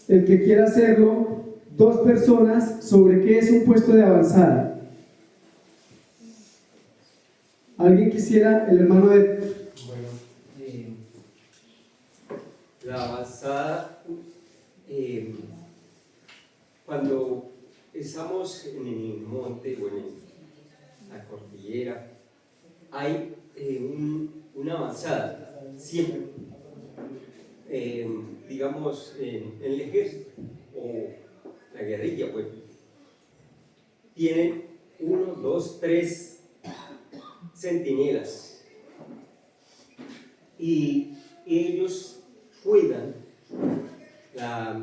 El que quiera hacerlo, dos personas, sobre qué es un puesto de avanzada. ¿Alguien quisiera? El hermano de... Bueno, la avanzada, cuando estamos en el monte o en la cordillera, hay una avanzada, siempre. Digamos, en el ejército o la guerrilla, pues, tienen 1, 2, 3 centinelas y ellos cuidan la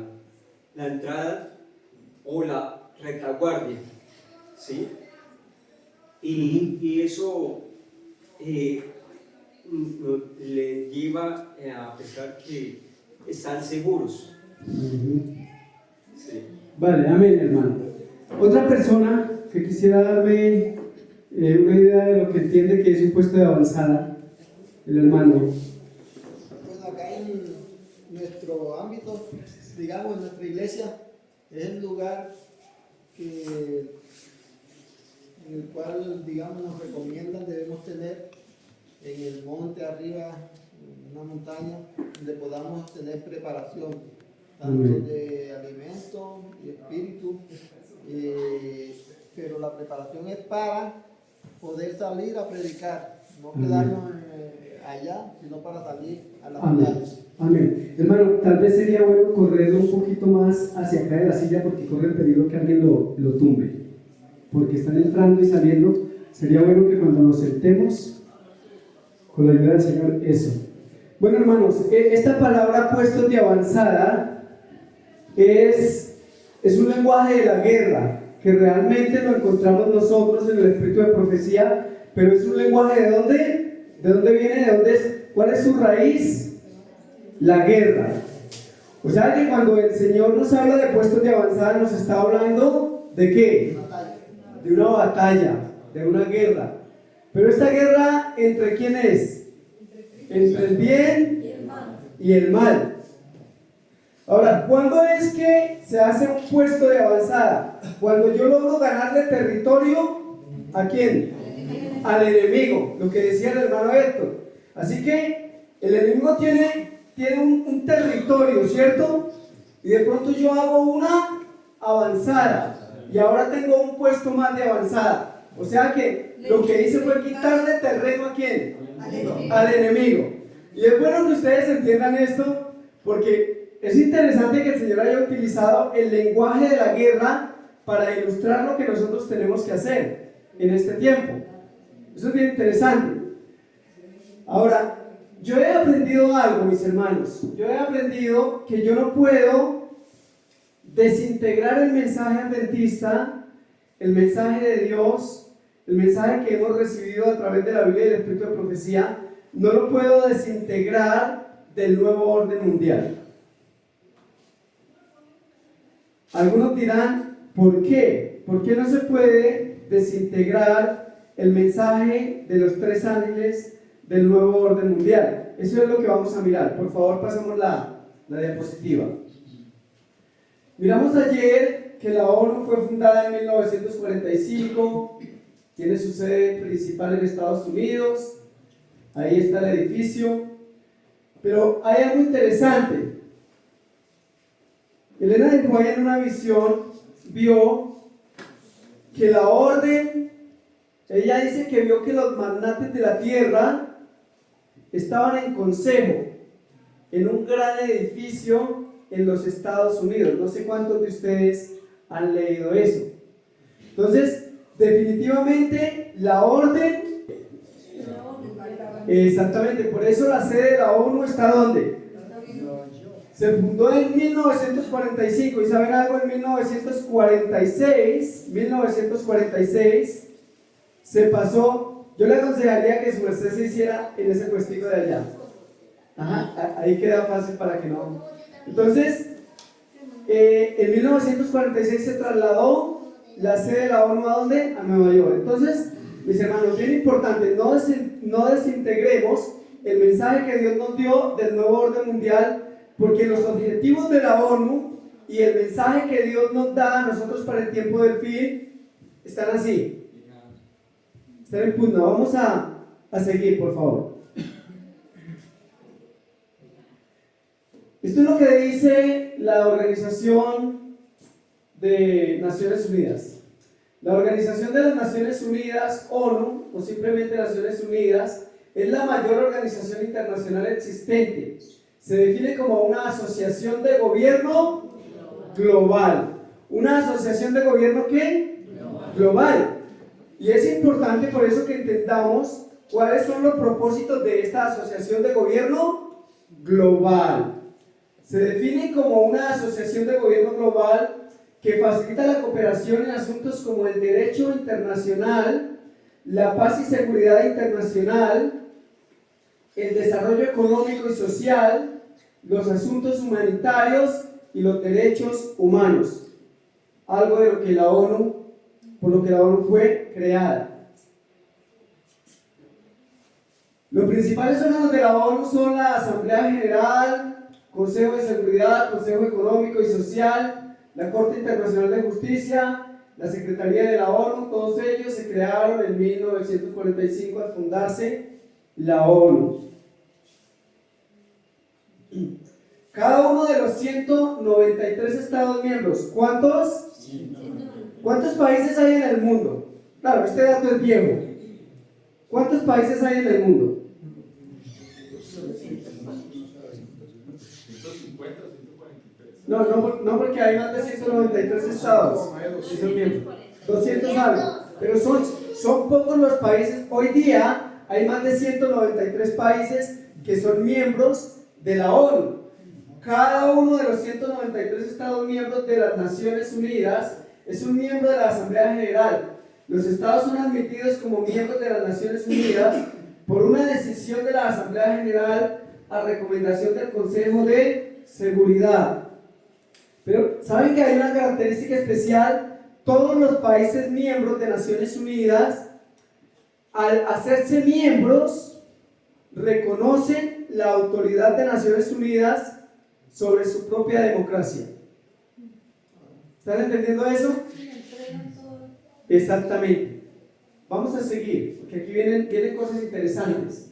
entrada o la retaguardia, ¿sí? Y eso le lleva a pensar que están seguros. Sí. Vale, amén, hermano. Otra persona que quisiera darme una idea de lo que entiende que es un puesto de avanzada, el hermano. Pues acá en nuestro ámbito, digamos, en nuestra iglesia, es el lugar en el cual, digamos, nos recomiendan, debemos tener en el monte arriba, en una montaña, donde podamos tener preparación, tanto de alimento y espíritu, pero la preparación es para poder salir a predicar, no quedarnos allá, sino para salir a la ciudad. Amén. Hermano, tal vez sería bueno correrlo un poquito más hacia acá de la silla porque corre el peligro que alguien lo tumbe. Porque están entrando y saliendo. Sería bueno que cuando nos sentemos, con la ayuda del Señor, eso. Bueno, hermanos, esta palabra puestos de avanzada es un lenguaje de la guerra, que realmente lo encontramos nosotros en el espíritu de profecía, pero es un lenguaje ¿de dónde? ¿De dónde viene? ¿De dónde es? ¿Cuál es su raíz? La guerra. O sea que cuando el Señor nos habla de puestos de avanzada, nos está hablando ¿de qué? De una batalla, de una guerra. Pero esta guerra, ¿entre quién es? Entre el bien y el mal. Ahora, ¿cuándo es que se hace un puesto de avanzada? Cuando yo logro ganarle territorio, ¿a quién? Al enemigo, lo que decía el hermano Héctor. Así que el enemigo tiene un territorio, ¿cierto? Y de pronto yo hago una avanzada y ahora tengo un puesto más de avanzada. O sea que lo que hice fue quitarle terreno ¿a quién? Al enemigo. Y es bueno que ustedes entiendan esto porque es interesante que el Señor haya utilizado el lenguaje de la guerra para ilustrar lo que nosotros tenemos que hacer en este tiempo. Eso es bien interesante. Ahora, yo he aprendido algo, mis hermanos. Yo he aprendido que yo no puedo desintegrar el mensaje adventista, el mensaje de Dios, el mensaje que hemos recibido a través de la Biblia y del Espíritu de Profecía, no lo puedo desintegrar del nuevo orden mundial. Algunos dirán, ¿por qué? ¿Por qué no se puede desintegrar el mensaje de los 3 ángeles del nuevo orden mundial? Eso es lo que vamos a mirar. Por favor, pasamos la diapositiva. Miramos ayer que la ONU fue fundada en 1945, tiene su sede principal en Estados Unidos, ahí está el edificio, pero hay algo interesante. Elena de White en una visión vio que la orden, ella dice que vio que los magnates de la tierra estaban en consejo en un gran edificio en los Estados Unidos. No sé cuántos de ustedes han leído eso. Entonces, definitivamente la orden, exactamente, por eso la sede de la ONU está ¿dónde? Se fundó en 1945 y ¿saben algo? En 1946 se pasó. Yo le aconsejaría que su merced se hiciera en ese puestico de allá. Ajá, ahí queda fácil para que no. Entonces, en 1946 se trasladó la sede de la ONU ¿a dónde? A Nueva York. Entonces, mis hermanos, bien importante, no desintegremos el mensaje que Dios nos dio del nuevo orden mundial, porque los objetivos de la ONU y el mensaje que Dios nos da a nosotros para el tiempo del fin están así. Están en pugna. Vamos a seguir, por favor. Esto es lo que dice la Organización de Naciones Unidas. La Organización de las Naciones Unidas, ONU, o simplemente Naciones Unidas, es la mayor organización internacional existente. Se define como una asociación de gobierno global. ¿Una asociación de gobierno qué? Global. Y es importante por eso que entendamos cuáles son los propósitos de esta asociación de gobierno global. Se define como una asociación de gobierno global que facilita la cooperación en asuntos como el derecho internacional, la paz y seguridad internacional, el desarrollo económico y social, los asuntos humanitarios y los derechos humanos. Algo de lo que la ONU, por lo que la ONU fue creada. Los principales órganos de la ONU son la Asamblea General, Consejo de Seguridad, Consejo Económico y Social, la Corte Internacional de Justicia, la Secretaría de la ONU. Todos ellos se crearon en 1945 al fundarse la ONU. Cada uno de los 193 Estados miembros, ¿cuántos? ¿Cuántos países hay en el mundo? Claro, este dato es viejo. ¿Cuántos países hay en el mundo? No, porque hay más de 193 estados. 200 algo. Pero son pocos los países. Hoy día hay más de 193 países que son miembros de la ONU. Cada uno de los 193 estados miembros de las Naciones Unidas es un miembro de la Asamblea General. Los estados son admitidos como miembros de las Naciones Unidas por una decisión de la Asamblea General a recomendación del Consejo de Seguridad. Pero ¿saben que hay una característica especial? Todos los países miembros de Naciones Unidas, al hacerse miembros, reconocen la autoridad de Naciones Unidas sobre su propia democracia. ¿Están entendiendo eso? Exactamente. Vamos a seguir, porque aquí vienen cosas interesantes.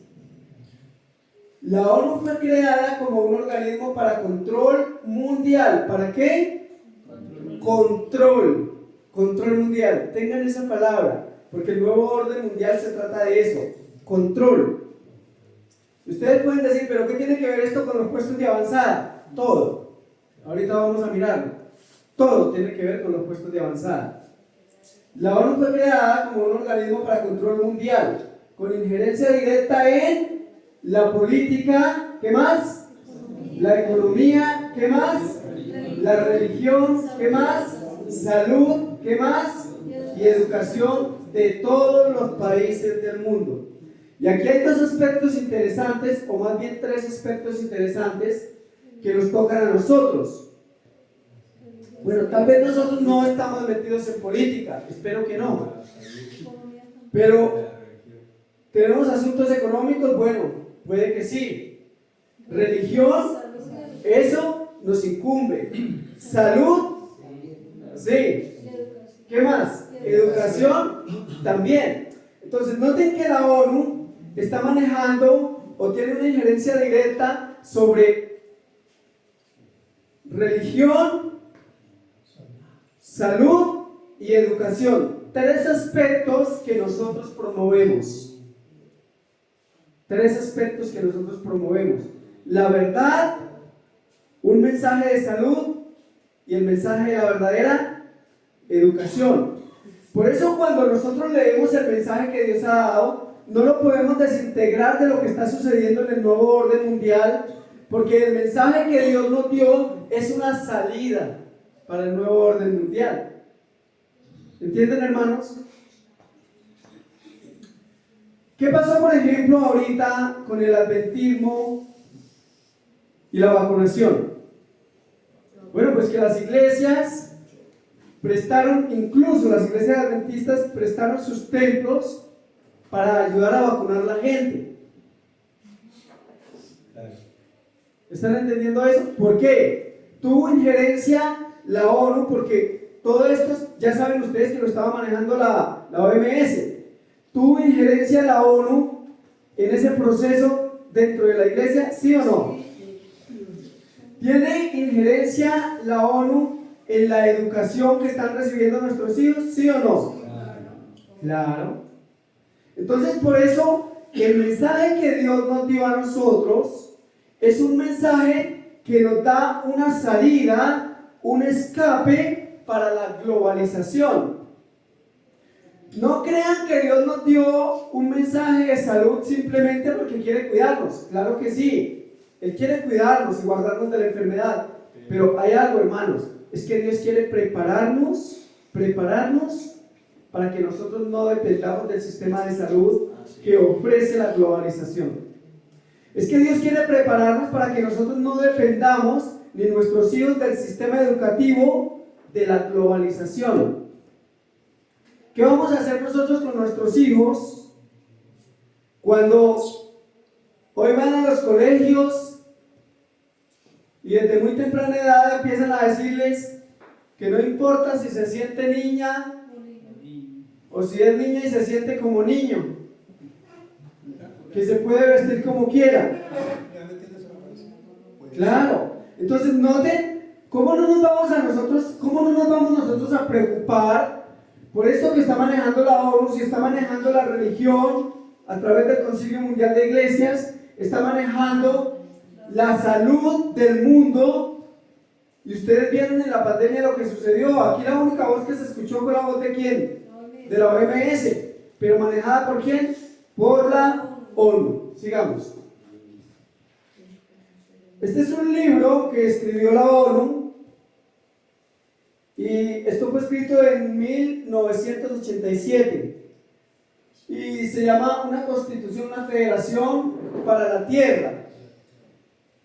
La ONU fue creada como un organismo para control mundial. ¿Para qué? Control mundial. Tengan esa palabra, porque el nuevo orden mundial se trata de eso. Control. Ustedes pueden decir, ¿pero qué tiene que ver esto con los puestos de avanzada? Todo. Ahorita vamos a mirarlo. Todo tiene que ver con los puestos de avanzada. La ONU fue creada como un organismo para control mundial, con injerencia directa en la política, ¿qué más? La economía, ¿qué más? La religión, ¿qué más? Salud, ¿qué más? Y educación de todos los países del mundo. Y aquí hay dos aspectos interesantes, o más bien tres aspectos interesantes que nos tocan a nosotros. Bueno, tal vez nosotros no estamos metidos en política, espero que no. Pero, ¿tenemos asuntos económicos? Bueno, puede que sí. Religión, eso nos incumbe. Salud, sí. ¿Qué más? Educación, también. Entonces, noten que la ONU está manejando o tiene una injerencia directa sobre religión, salud y educación. Tres aspectos que nosotros promovemos. Tres aspectos que nosotros promovemos. La verdad, un mensaje de salud y el mensaje de la verdadera educación. Por eso cuando nosotros leemos el mensaje que Dios ha dado, no lo podemos desintegrar de lo que está sucediendo en el nuevo orden mundial, porque el mensaje que Dios nos dio es una salida para el nuevo orden mundial. ¿Entienden, hermanos? ¿Qué pasó, por ejemplo, ahorita con el adventismo y la vacunación? Bueno, pues que las iglesias prestaron, incluso las iglesias adventistas prestaron sus templos para ayudar a vacunar a la gente. ¿Están entendiendo eso? ¿Por qué? Tuvo injerencia la ONU porque todo esto, ya saben ustedes que lo estaba manejando la OMS. ¿Tuvo injerencia la ONU en ese proceso dentro de la iglesia? ¿Sí o no? ¿Tiene injerencia la ONU en la educación que están recibiendo nuestros hijos? ¿Sí o no? Claro. Entonces, por eso, el mensaje que Dios nos dio a nosotros es un mensaje que nos da una salida, un escape para la globalización. No crean que Dios nos dio un mensaje de salud simplemente porque quiere cuidarnos. Claro que sí, Él quiere cuidarnos y guardarnos de la enfermedad. Pero hay algo, hermanos, es que Dios quiere prepararnos para que nosotros no dependamos del sistema de salud que ofrece la globalización. Es que Dios quiere prepararnos para que nosotros no dependamos, ni nuestros hijos, del sistema educativo de la globalización. ¿Qué vamos a hacer nosotros con nuestros hijos cuando hoy van a los colegios y desde muy temprana edad empiezan a decirles que no importa si se siente niña o si es niña y se siente como niño, que se puede vestir como quiera? Claro, entonces noten cómo no nos vamos nosotros a preocupar por esto que está manejando la ONU, si está manejando la religión a través del Concilio Mundial de Iglesias, está manejando la salud del mundo. Y ustedes vieron en la pandemia lo que sucedió. Aquí la única voz que se escuchó fue la voz ¿de quién? De la OMS. Pero manejada ¿por quién? Por la ONU. Sigamos. Este es un libro que escribió la ONU y esto fue escrito en 1987 y se llama Una Constitución, una Federación para la Tierra.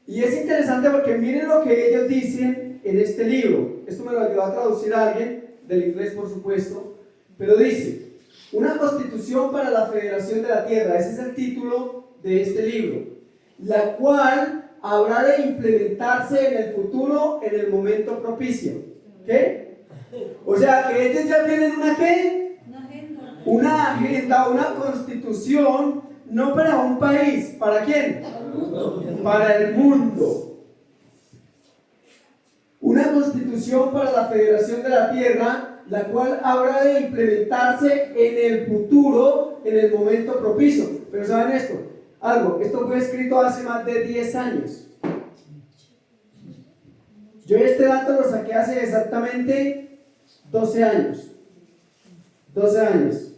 Y es interesante porque miren lo que ellos dicen en este libro. Esto me lo ayudó a traducir a alguien, del inglés por supuesto, pero dice: Una Constitución para la Federación de la Tierra. Ese es el título de este libro, la cual habrá de implementarse en el futuro en el momento propicio. ¿Qué? O sea que ellos ya tienen una ¿qué? Una agenda, una constitución, no para un país. ¿Para quién? Para el mundo. Una constitución para la Federación de la Tierra, la cual habrá de implementarse en el futuro, en el momento propicio. Pero ¿saben esto? Esto fue escrito hace más de 10 años. Yo este dato lo saqué hace exactamente 12 años. 12 años.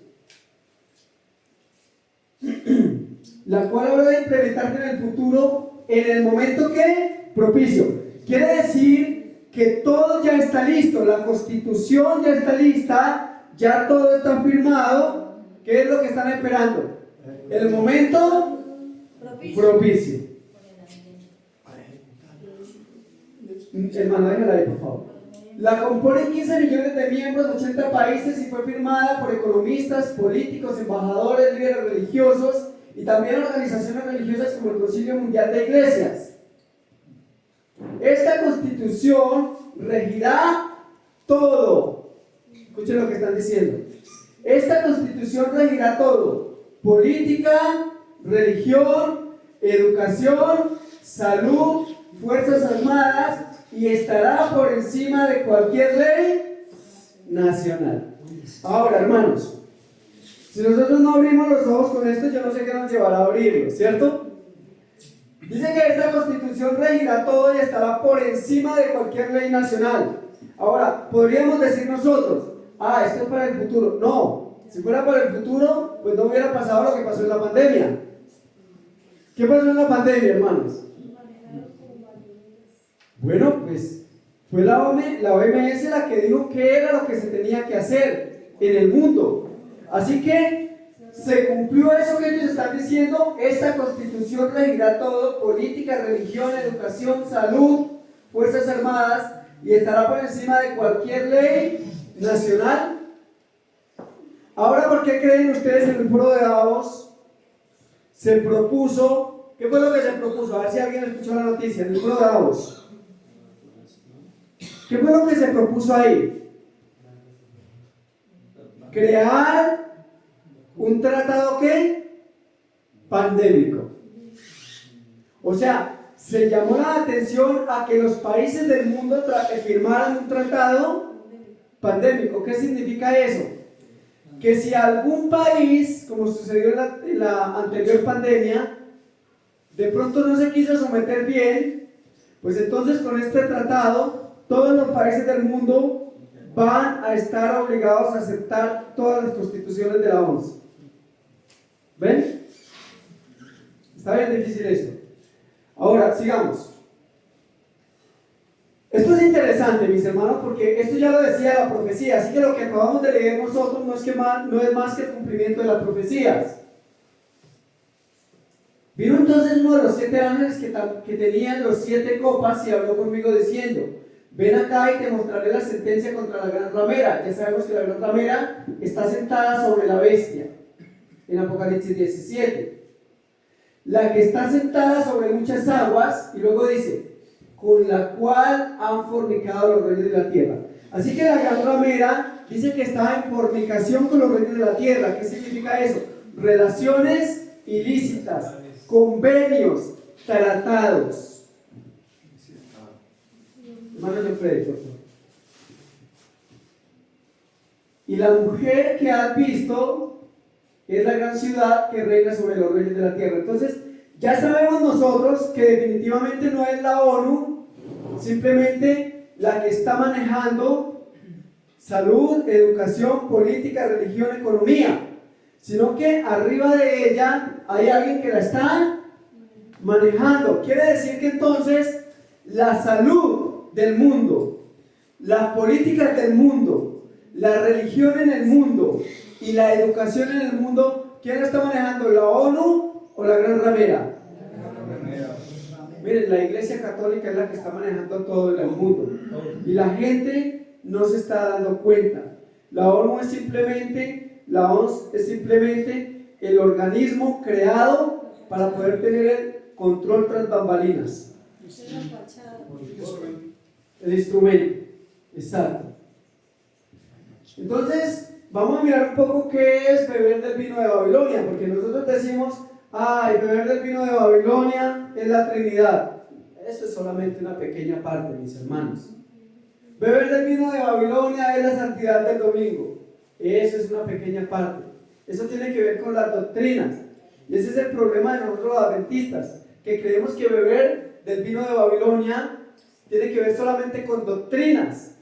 La cual habrá de implementarse en el futuro, en el momento que propicio. Quiere decir que todo ya está listo, la constitución ya está lista, ya todo está firmado. ¿Qué es lo que están esperando? El momento propicio. Hermano, déjala ahí, por favor. La componen 15 millones de miembros, 80 países, y fue firmada por economistas, políticos, embajadores, líderes religiosos y también organizaciones religiosas como el Concilio Mundial de Iglesias. Esta constitución regirá todo. Escuchen lo que están diciendo. Esta constitución regirá todo: política, religión, educación, salud, fuerzas armadas, y estará por encima de cualquier ley nacional. Ahora, hermanos, si nosotros no abrimos los ojos con esto, yo no sé qué nos llevará a abrirlos, ¿cierto? Dice que esta constitución regirá todo y estará por encima de cualquier ley nacional. Ahora, podríamos decir nosotros: esto es para el futuro. No, si fuera para el futuro, pues no hubiera pasado lo que pasó en la pandemia. ¿Qué pasó en la pandemia, hermanos? Bueno, pues fue la OMS la que dijo qué era lo que se tenía que hacer en el mundo. Así que se cumplió eso que ellos están diciendo. Esta constitución regirá todo: política, religión, educación, salud, fuerzas armadas, y estará por encima de cualquier ley nacional. Ahora, ¿por qué creen ustedes en el foro de Davos se propuso ¿Qué fue lo que se propuso? A ver si alguien escuchó la noticia, en el foro de Davos. ¿Qué fue lo que se propuso ahí? Crear un tratado ¿qué? Pandémico. O sea, se llamó la atención a que los países del mundo firmaran un tratado pandémico. ¿Qué significa eso? Que si algún país, como sucedió en la anterior pandemia, de pronto no se quiso someter bien, pues entonces con este tratado todos los países del mundo van a estar obligados a aceptar todas las constituciones de la ONU. ¿Ven? Está bien difícil eso. Ahora, sigamos. Esto es interesante, mis hermanos, porque esto ya lo decía la profecía, así que lo que acabamos de leer nosotros no es más que el cumplimiento de las profecías. Vino entonces uno de los 7 ángeles que tenían los 7 copas y habló conmigo diciendo: ven acá y te mostraré la sentencia contra la gran ramera. Ya sabemos que la gran ramera está sentada sobre la bestia, en Apocalipsis 17. La que está sentada sobre muchas aguas, y luego dice, con la cual han fornicado los reyes de la tierra. Así que la gran ramera dice que está en fornicación con los reyes de la tierra. ¿Qué significa eso? Relaciones ilícitas, convenios, tratados. Hermano Jeffrey, por favor. Y la mujer que has visto es la gran ciudad que reina sobre los reyes de la tierra. Entonces, ya sabemos nosotros que definitivamente no es la ONU simplemente la que está manejando salud, educación, política, religión, economía, sino que arriba de ella hay alguien que la está manejando. Quiere decir que entonces la salud del mundo, las políticas del mundo, la religión en el mundo y la educación en el mundo, ¿quién la está manejando? ¿La ONU o la gran ramera? Miren, la Iglesia Católica es la que está manejando todo en el mundo y la gente no se está dando cuenta. La ONU es simplemente el organismo creado para poder tener el control tras bambalinas. El instrumento, exacto. Entonces, vamos a mirar un poco qué es beber del vino de Babilonia, porque nosotros decimos, ay, beber del vino de Babilonia es la Trinidad. Eso es solamente una pequeña parte, mis hermanos. Beber del vino de Babilonia es la santidad del domingo. Eso es una pequeña parte. Eso tiene que ver con las doctrinas. Y ese es el problema de nosotros los adventistas, que creemos que beber del vino de Babilonia tiene que ver solamente con doctrinas.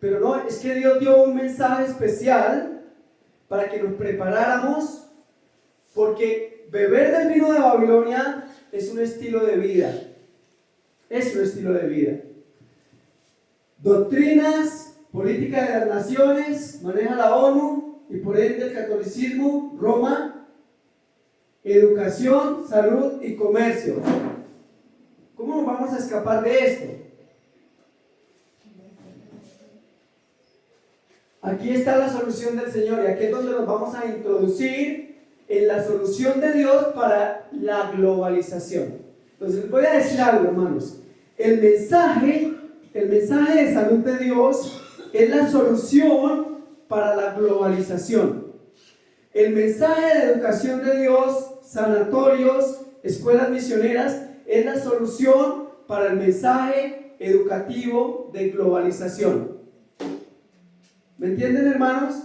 Pero no, es que Dios dio un mensaje especial para que nos preparáramos, porque beber del vino de Babilonia es un estilo de vida. Es un estilo de vida. Doctrinas, política de las naciones, maneja la ONU y por ende el catolicismo, Roma, educación, salud y comercio. ¿Cómo nos vamos a escapar de esto? Aquí está la solución del Señor y aquí es donde nos vamos a introducir en la solución de Dios para la globalización. Entonces les voy a decir algo, hermanos. El mensaje de salud de Dios es la solución para la globalización. El mensaje de educación de Dios, sanatorios, escuelas misioneras, es la solución para el mensaje educativo de globalización. ¿Me entienden, hermanos?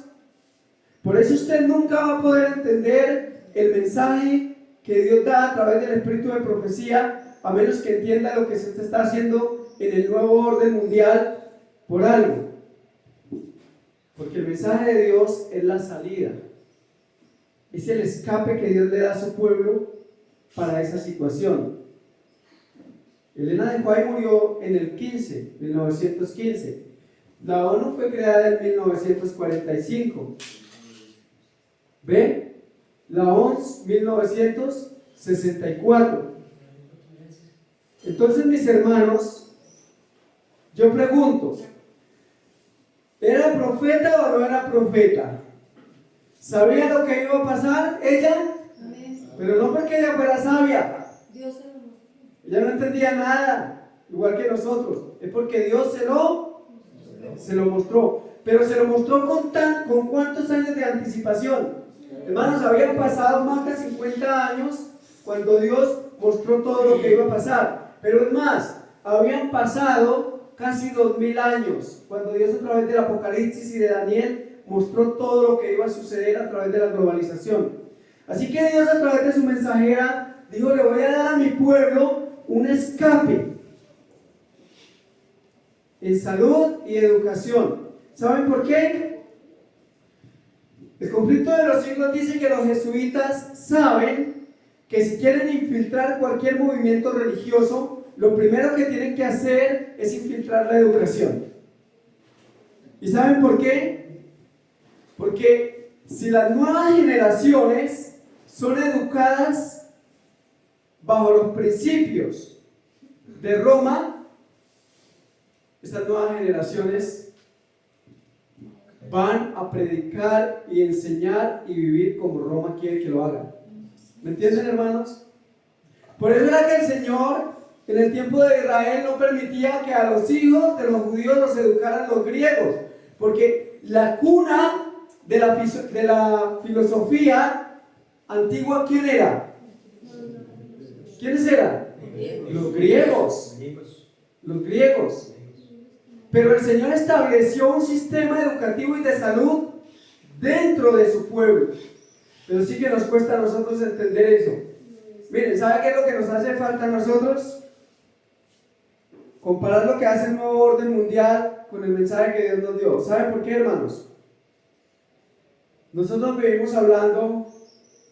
Por eso usted nunca va a poder entender el mensaje que Dios da a través del espíritu de profecía, a menos que entienda lo que se está haciendo en el nuevo orden mundial por algo. Porque el mensaje de Dios es la salida, es el escape que Dios le da a su pueblo para esa situación. Elena de White murió en el 1915. La ONU fue creada en 1945. ¿Ve? La ONS 1964. Entonces, mis hermanos, yo pregunto, ¿era profeta o no era profeta? ¿Sabía lo que iba a pasar ella? Pero no porque ella fuera sabia. Dios se lo mostró. Ella no entendía nada, igual que nosotros. Es porque Dios se lo mostró. Pero se lo mostró con cuántos años de anticipación. Hermanos, habían pasado más de 50 años cuando Dios mostró todo lo que iba a pasar. Pero es más, habían pasado casi 2000 años cuando Dios, a través del Apocalipsis y de Daniel, mostró todo lo que iba a suceder a través de la globalización. Así que Dios, a través de su mensajera, dijo: le voy a dar a mi pueblo un escape en salud y educación. ¿Saben por qué? El conflicto de los siglos dice que los jesuitas saben que si quieren infiltrar cualquier movimiento religioso, lo primero que tienen que hacer es infiltrar la educación. ¿Y saben por qué? Porque si las nuevas generaciones son educadas bajo los principios de Roma, estas nuevas generaciones van a predicar y enseñar y vivir como Roma quiere que lo hagan. ¿Me entienden, hermanos? Por eso era que el Señor en el tiempo de Israel no permitía que a los hijos de los judíos los educaran los griegos, porque la cuna de la filosofía antigua, ¿quién era? ¿Quiénes eran? Los griegos. Los griegos. Pero el Señor estableció un sistema educativo y de salud dentro de su pueblo. Pero sí que nos cuesta a nosotros entender eso. Miren, ¿sabe qué es lo que nos hace falta a nosotros? Comparar lo que hace el nuevo orden mundial con el mensaje que Dios nos dio. ¿Saben por qué, hermanos? Nosotros vivimos hablando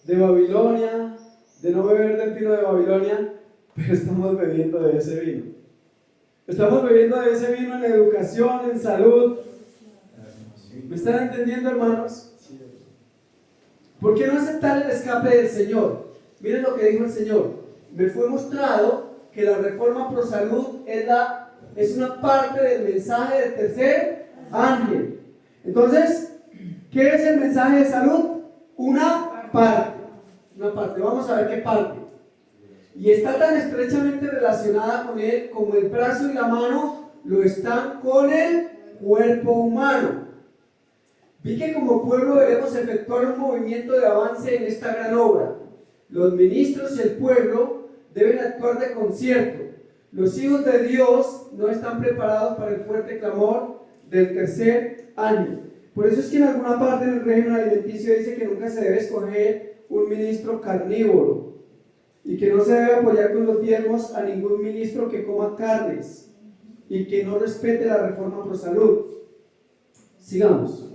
de Babilonia, de no beber del vino de Babilonia, pero estamos bebiendo de ese vino. Estamos bebiendo de ese vino en educación, en salud. ¿Me están entendiendo, hermanos? ¿Por qué no aceptar el escape del Señor? Miren lo que dijo el Señor: me fue mostrado que la reforma pro salud es una parte del mensaje del tercer ángel. Entonces, ¿qué es el mensaje de salud? Una parte. Vamos a ver qué parte. Y está tan estrechamente relacionada con él como el brazo y la mano lo están con el cuerpo humano. Vi que como pueblo debemos efectuar un movimiento de avance en esta gran obra. Los ministros y el pueblo deben actuar de concierto. Los hijos de Dios no están preparados para el fuerte clamor del tercer año. Por eso es que en alguna parte del régimen alimenticio dice que nunca se debe escoger un ministro carnívoro y que no se debe apoyar con los diezmos a ningún ministro que coma carnes y que no respete la reforma pro salud. Sigamos.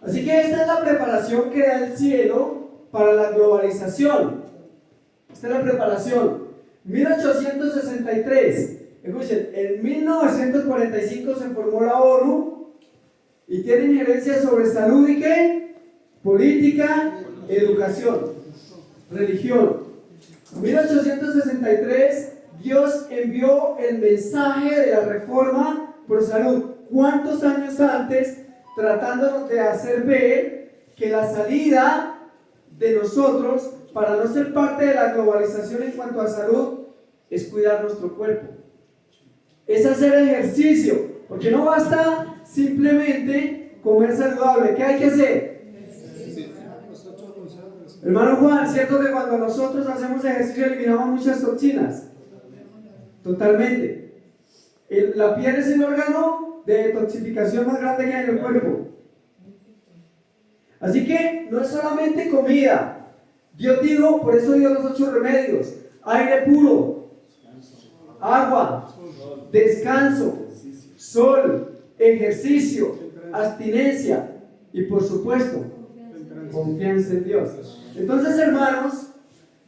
Así que esta es la preparación que da el cielo para la globalización. Esta es la preparación. 1863. Escuchen, en 1945 se formó la ONU y tiene injerencia sobre salud y ¿qué? Política, educación, religión. En 1863 Dios envió el mensaje de la reforma por salud. ¿Cuántos años antes? Tratándonos de hacer ver que la salida de nosotros para no ser parte de la globalización en cuanto a salud es cuidar nuestro cuerpo, es hacer ejercicio, porque no basta simplemente comer saludable. ¿Qué hay que hacer? Hermano Juan, ¿cierto que cuando nosotros hacemos ejercicio eliminamos muchas toxinas? Totalmente. La piel es el órgano de detoxificación más grande que hay en el cuerpo. Así que no es solamente comida. Dios dijo, por eso dio los 8 remedios: aire puro, agua, descanso, sol, ejercicio, abstinencia y por supuesto confianza en Dios. Entonces, hermanos,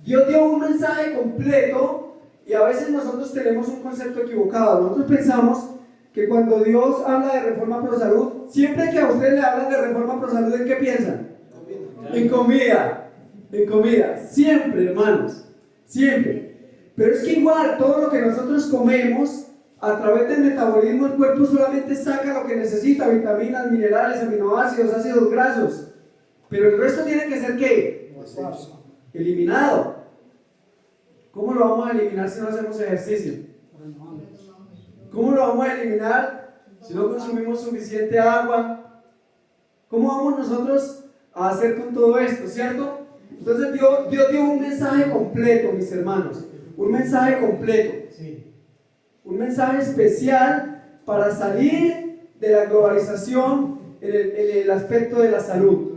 Dios dio un mensaje completo y a veces nosotros tenemos un concepto equivocado. Nosotros pensamos que cuando Dios habla de reforma pro salud, siempre que a ustedes le hablan de reforma pro salud, ¿en qué piensan? En comida, en comida. Siempre, hermanos, siempre. Pero es que igual todo lo que nosotros comemos, a través del metabolismo, el cuerpo solamente saca lo que necesita: vitaminas, minerales, aminoácidos, ácidos grasos. Pero el resto tiene que ser ¿qué? Eliminado. ¿Cómo lo vamos a eliminar si no hacemos ejercicio? ¿Cómo lo vamos a eliminar si no consumimos suficiente agua? ¿Cómo vamos nosotros a hacer con todo esto, cierto? Entonces Dios dio un mensaje completo, mis hermanos. Un mensaje completo. Un mensaje especial para salir de la globalización en el aspecto de la salud.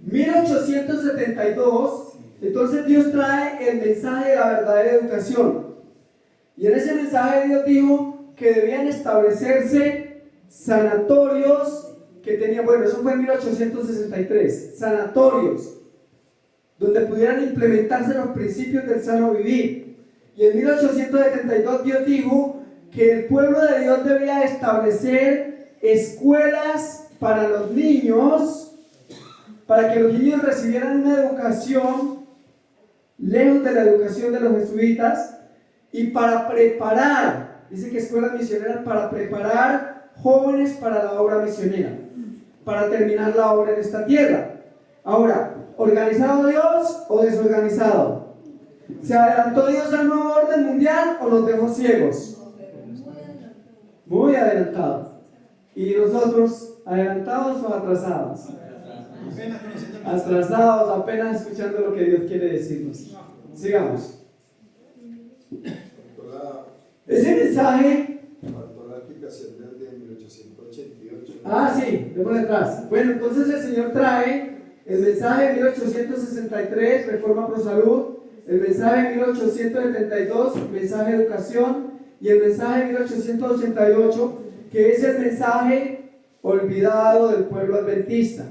1872, entonces Dios trae el mensaje de la verdadera educación. Y en ese mensaje Dios dijo que debían establecerse sanatorios que tenían, bueno, eso fue en 1863, sanatorios donde pudieran implementarse los principios del sano vivir. Y en 1872 Dios dijo que el pueblo de Dios debía establecer escuelas para los niños, para que los niños recibieran una educación lejos de la educación de los jesuitas, y para preparar, dice que escuelas misioneras, para preparar jóvenes para la obra misionera, para terminar la obra en esta tierra. Ahora, ¿organizado Dios o desorganizado? ¿Se adelantó Dios al nuevo orden mundial o nos dejó ciegos? Muy adelantado. ¿Y nosotros, adelantados o atrasados? Atrasados, apenas escuchando lo que Dios quiere decirnos. Sigamos. Ese mensaje. Faltó la aplicación desde 1888. Sí, de por detrás. Bueno, entonces el Señor trae el mensaje de 1863, Reforma Pro Salud, el mensaje de 1872, mensaje de educación, y el mensaje de 1888, que es el mensaje olvidado del pueblo adventista.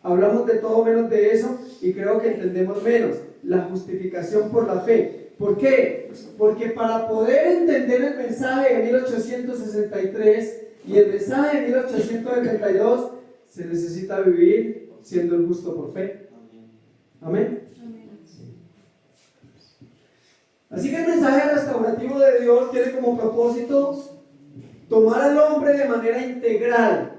Hablamos de todo menos de eso y creo que entendemos menos. La justificación por la fe. ¿Por qué? Porque para poder entender el mensaje de 1863 y el mensaje de 1872 se necesita vivir siendo el justo por fe. Amén. Así que el mensaje restaurativo de Dios tiene como propósito tomar al hombre de manera integral.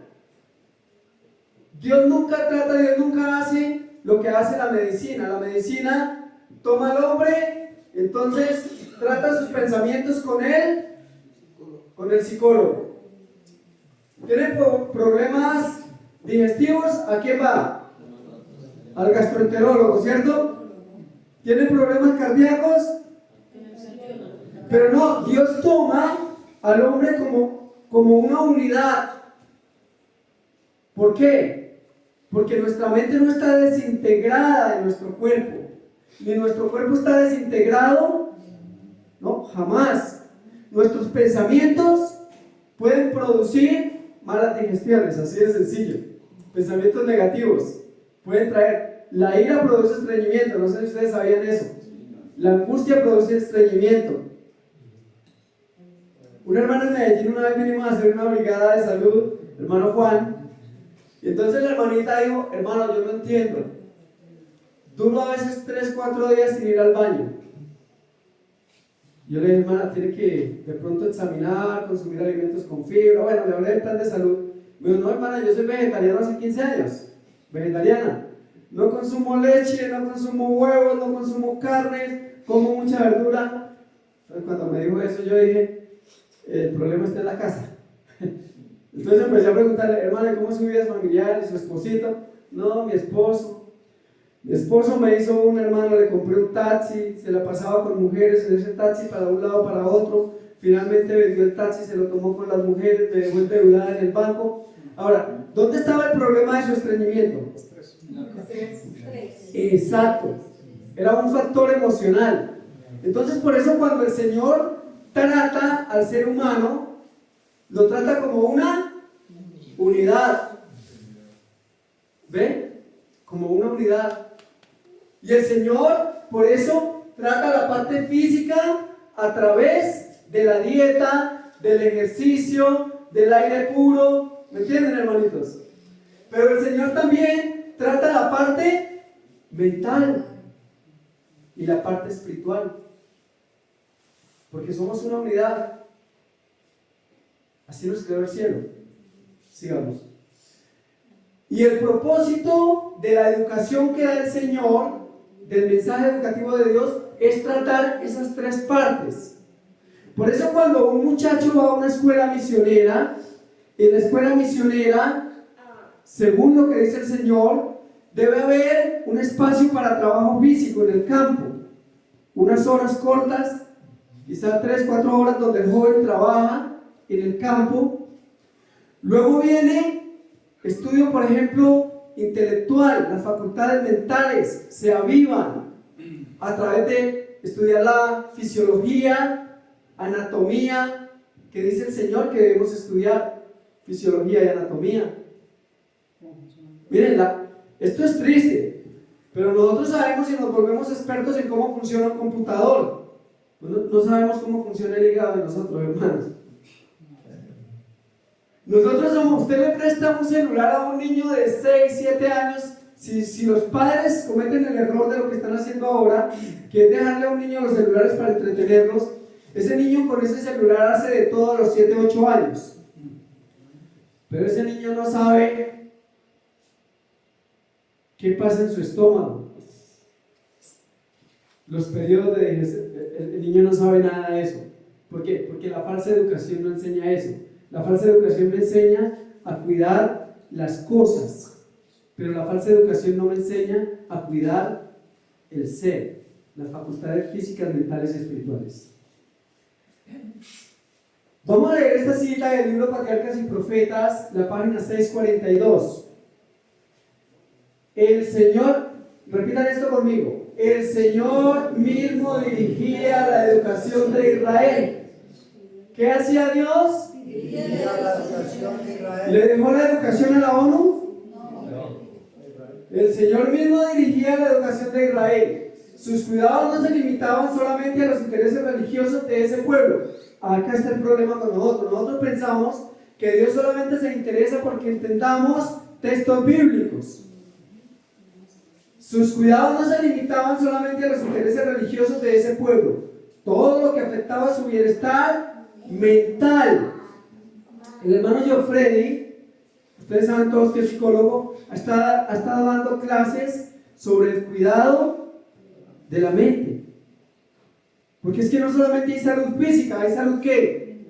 Dios nunca hace lo que hace la medicina. La medicina toma al hombre, entonces trata sus pensamientos con él, con el psicólogo. ¿Tiene problemas digestivos? ¿A quién va? Al gastroenterólogo, ¿cierto? ¿Tiene problemas cardíacos? Pero no, Dios toma al hombre como una unidad. ¿Por qué? Porque nuestra mente no está desintegrada de nuestro cuerpo, ni nuestro cuerpo está desintegrado, no, jamás. Nuestros pensamientos pueden producir malas digestiones, así de sencillo. Pensamientos negativos pueden traer. La ira produce estreñimiento, no sé si ustedes sabían eso. La angustia produce estreñimiento. Una hermana en Medellín, una vez vinimos a hacer una brigada de salud, hermano Juan. Y entonces la hermanita dijo: hermano, yo no entiendo, duro a veces 3-4 días sin ir al baño. Yo le dije: hermana, tiene que de pronto examinar, consumir alimentos con fibra. Bueno, le hablé del plan de salud. Me dijo: no, hermana, yo soy vegetariano hace 15 años, vegetariana. No consumo leche, no consumo huevos, no consumo carne, como mucha verdura. Entonces cuando me dijo eso yo dije: el problema está en la casa. Entonces empecé a preguntarle: hermana, ¿cómo es su vida familiar? ¿Su esposito? No, mi esposo me hizo un hermano, le compré un taxi, se la pasaba con mujeres en ese taxi para un lado, para otro. Finalmente vendió el taxi, se lo tomó con las mujeres, me dejó endeudada en el banco. Ahora, ¿dónde estaba el problema de su estreñimiento? Exacto, era un factor emocional. Entonces por eso cuando el Señor trata al ser humano, lo trata como una unidad. ¿Ven? Como una unidad. Y el Señor, por eso, trata la parte física a través de la dieta, del ejercicio, del aire puro. ¿Me entienden, hermanitos? Pero el Señor también trata la parte mental y la parte espiritual. Porque somos una unidad. Así nos creó el cielo. Sigamos. Y el propósito de la educación que da el Señor, del mensaje educativo de Dios, es tratar esas tres partes. Por eso cuando un muchacho va a una escuela misionera, en la escuela misionera, según lo que dice el Señor, debe haber un espacio para trabajo físico en el campo, unas horas cortas, quizás 3-4 horas donde el joven trabaja en el campo. Luego viene estudio, por ejemplo, intelectual. Las facultades mentales se avivan a través de estudiar la fisiología, anatomía, que dice el Señor que debemos estudiar fisiología y anatomía. Miren, esto es triste, pero nosotros sabemos y nos volvemos expertos en cómo funciona un computador. No sabemos cómo funciona el hígado de nosotros, hermanos. Usted le presta un celular a un niño de 6, 7 años, si los padres cometen el error de lo que están haciendo ahora, que es dejarle a un niño los celulares para entretenerlos, ese niño con ese celular hace de todo a los 7, 8 años. Pero ese niño no sabe qué pasa en su estómago. Los periodos el niño no sabe nada de eso. ¿Por qué? Porque la falsa educación no enseña eso. La falsa educación me enseña a cuidar las cosas, pero la falsa educación no me enseña a cuidar el ser, las facultades físicas, mentales y espirituales. Vamos a leer esta cita del libro Patriarcas y Profetas, la página 642. El Señor, repitan esto conmigo, el Señor mismo dirigía la educación de Israel. ¿Qué hacía Dios? ¿Le dejó la educación a la ONU? No. El Señor mismo dirigía la educación de Israel. Sus cuidados no se limitaban solamente a los intereses religiosos de ese pueblo. Acá está el problema con nosotros. Nosotros pensamos que Dios solamente se interesa porque entendamos textos bíblicos. Sus cuidados no se limitaban solamente a los intereses religiosos de ese pueblo. Todo lo que afectaba su bienestar mental. El hermano Geoffrey, ustedes saben todos que es psicólogo, ha estado dando clases sobre el cuidado de la mente. Porque es que no solamente hay salud física, hay salud ¿qué?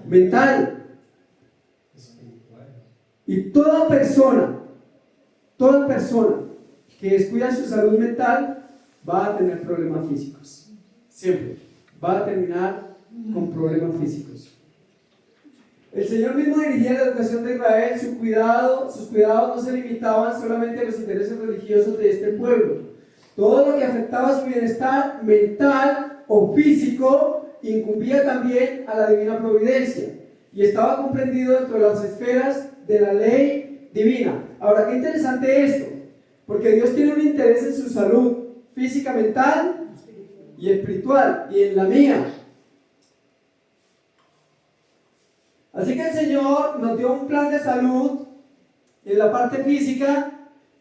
Mental. Y toda persona que descuida su salud mental va a tener problemas físicos. Siempre. Va a terminar con problemas físicos. El Señor mismo dirigía la educación de Israel. Sus cuidados no se limitaban solamente a los intereses religiosos de este pueblo. Todo lo que afectaba su bienestar mental o físico incumbía también a la divina providencia y estaba comprendido dentro de las esferas de la ley divina. Ahora, qué interesante esto, porque Dios tiene un interés en su salud física, mental y espiritual, y en la mía. Así que el Señor nos dio un plan de salud en la parte física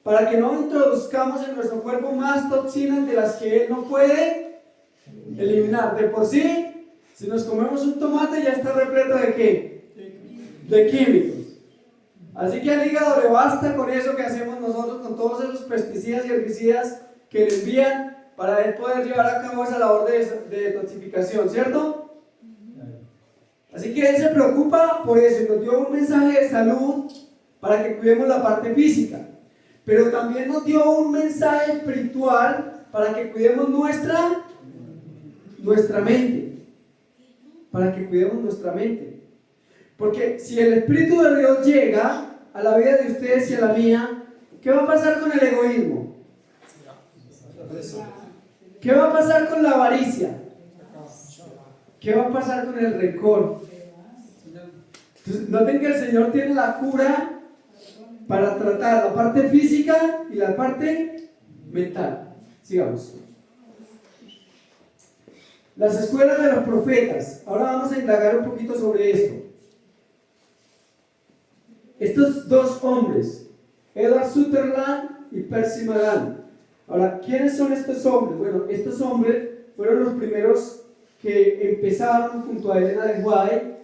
para que no introduzcamos en nuestro cuerpo más toxinas de las que Él no puede eliminar. De por sí, si nos comemos un tomate ya está repleto ¿de qué? De químicos. Así que al hígado le basta con eso que hacemos nosotros, con todos esos pesticidas y herbicidas que le envían para Él poder llevar a cabo esa labor de detoxificación, ¿cierto? Así que Él se preocupa por eso y nos dio un mensaje de salud para que cuidemos la parte física, pero también nos dio un mensaje espiritual para que cuidemos nuestra mente, para que cuidemos nuestra mente, porque si el Espíritu de Dios llega a la vida de ustedes y a la mía, ¿qué va a pasar con el egoísmo? ¿Qué va a pasar con la avaricia? ¿Qué va a pasar con el rencor? Entonces, noten que el Señor tiene la cura para tratar la parte física y la parte mental. Sigamos. Las escuelas de los profetas. Ahora vamos a indagar un poquito sobre esto. Estos dos hombres, Edward Sutherland y Percy Magan. Ahora, ¿quiénes son estos hombres? Bueno, estos hombres fueron los primeros que empezaron junto a Elena de White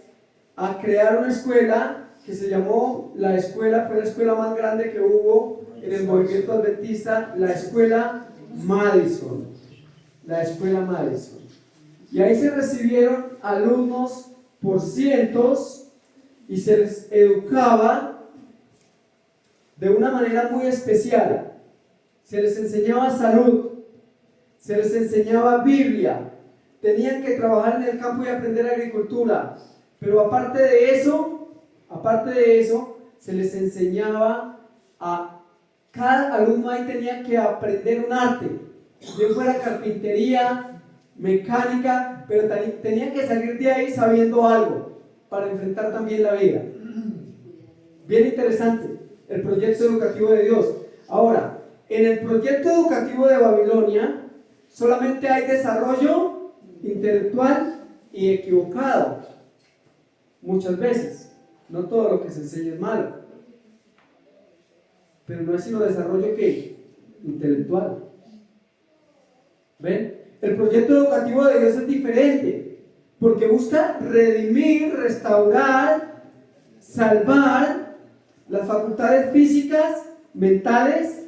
a crear una escuela que se llamó la escuela, fue la escuela más grande que hubo en el movimiento adventista, la escuela Madison. La escuela Madison. Y ahí se recibieron alumnos por cientos y se les educaba de una manera muy especial. Se les enseñaba salud, se les enseñaba Biblia, tenían que trabajar en el campo y aprender agricultura, pero aparte de eso, se les enseñaba a cada alumno ahí tenía que aprender un arte, bien fuera carpintería, mecánica, pero tenía que salir de ahí sabiendo algo para enfrentar también la vida. Bien interesante el proyecto educativo de Dios. Ahora, en el proyecto educativo de Babilonia solamente hay desarrollo intelectual y equivocado. Muchas veces, no todo lo que se enseña es malo, pero no es sino desarrollo que intelectual. ¿Ven? El proyecto educativo de Dios es diferente, porque busca redimir, restaurar, salvar las facultades físicas, mentales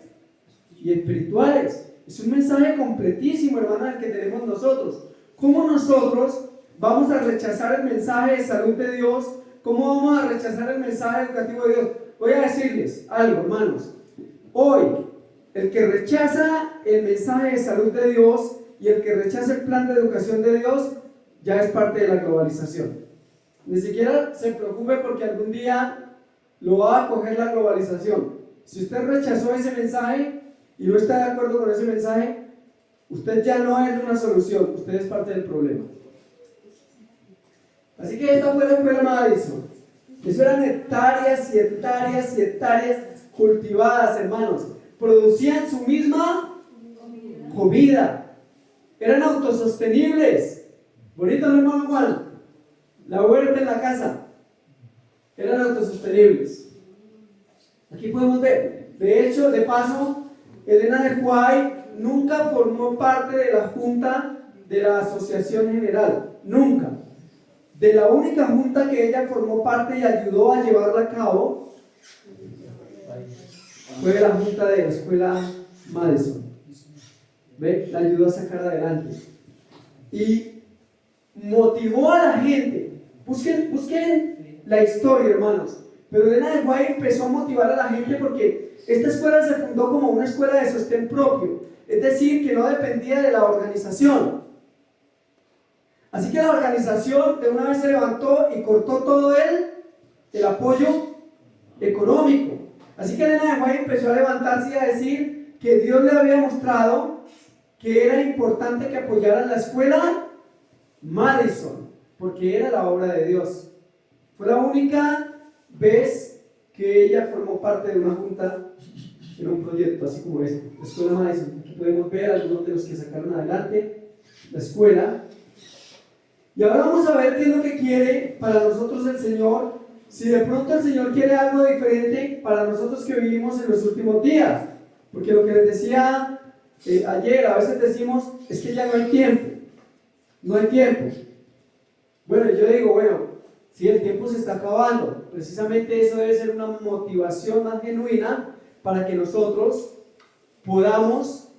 y espirituales. Es un mensaje completísimo, hermano, el que tenemos nosotros. ¿Cómo nosotros vamos a rechazar el mensaje de salud de Dios? ¿Cómo vamos a rechazar el mensaje educativo de Dios? Voy a decirles algo, hermanos. Hoy, el que rechaza el mensaje de salud de Dios y el que rechaza el plan de educación de Dios ya es parte de la globalización. Ni siquiera se preocupe porque algún día lo va a coger la globalización. Si usted rechazó ese mensaje y no está de acuerdo con ese mensaje, usted ya no es una solución, usted es parte del problema. Así que esta fue la escuela Madison. Eso eran hectáreas y hectáreas y hectáreas cultivadas, hermanos. Producían su misma comida. Eran autosostenibles. Bonito, ¿no, hermano Juan? La huerta en la casa. Eran autosostenibles. Aquí podemos ver. De hecho, de paso, Elena de White nunca formó parte de la junta de la Asociación General. Nunca. De la única junta que ella formó parte y ayudó a llevarla a cabo fue la junta de la escuela Madison. ¿Ve? La ayudó a sacar adelante. Y motivó a la gente. Busquen la historia, hermanos. Pero Elena de White empezó a motivar a la gente porque esta escuela se fundó como una escuela de sostén propio. Es decir, que no dependía de la organización. Así que la organización de una vez se levantó y cortó todo el apoyo económico. Así que Elena de White empezó a levantarse y a decir que Dios le había mostrado que era importante que apoyaran la escuela Madison, porque era la obra de Dios. Fue la única vez que ella formó parte de una junta en un proyecto así como este, la escuela Madison. Aquí podemos ver algunos de los que sacaron adelante la escuela. Y ahora vamos a ver qué es lo que quiere para nosotros el Señor. Si de pronto el Señor quiere algo diferente para nosotros que vivimos en los últimos días. Porque lo que les decía ayer, a veces decimos, es que ya no hay tiempo. No hay tiempo. Bueno, yo digo, bueno, si el tiempo se está acabando, precisamente eso debe ser una motivación más genuina para que nosotros podamos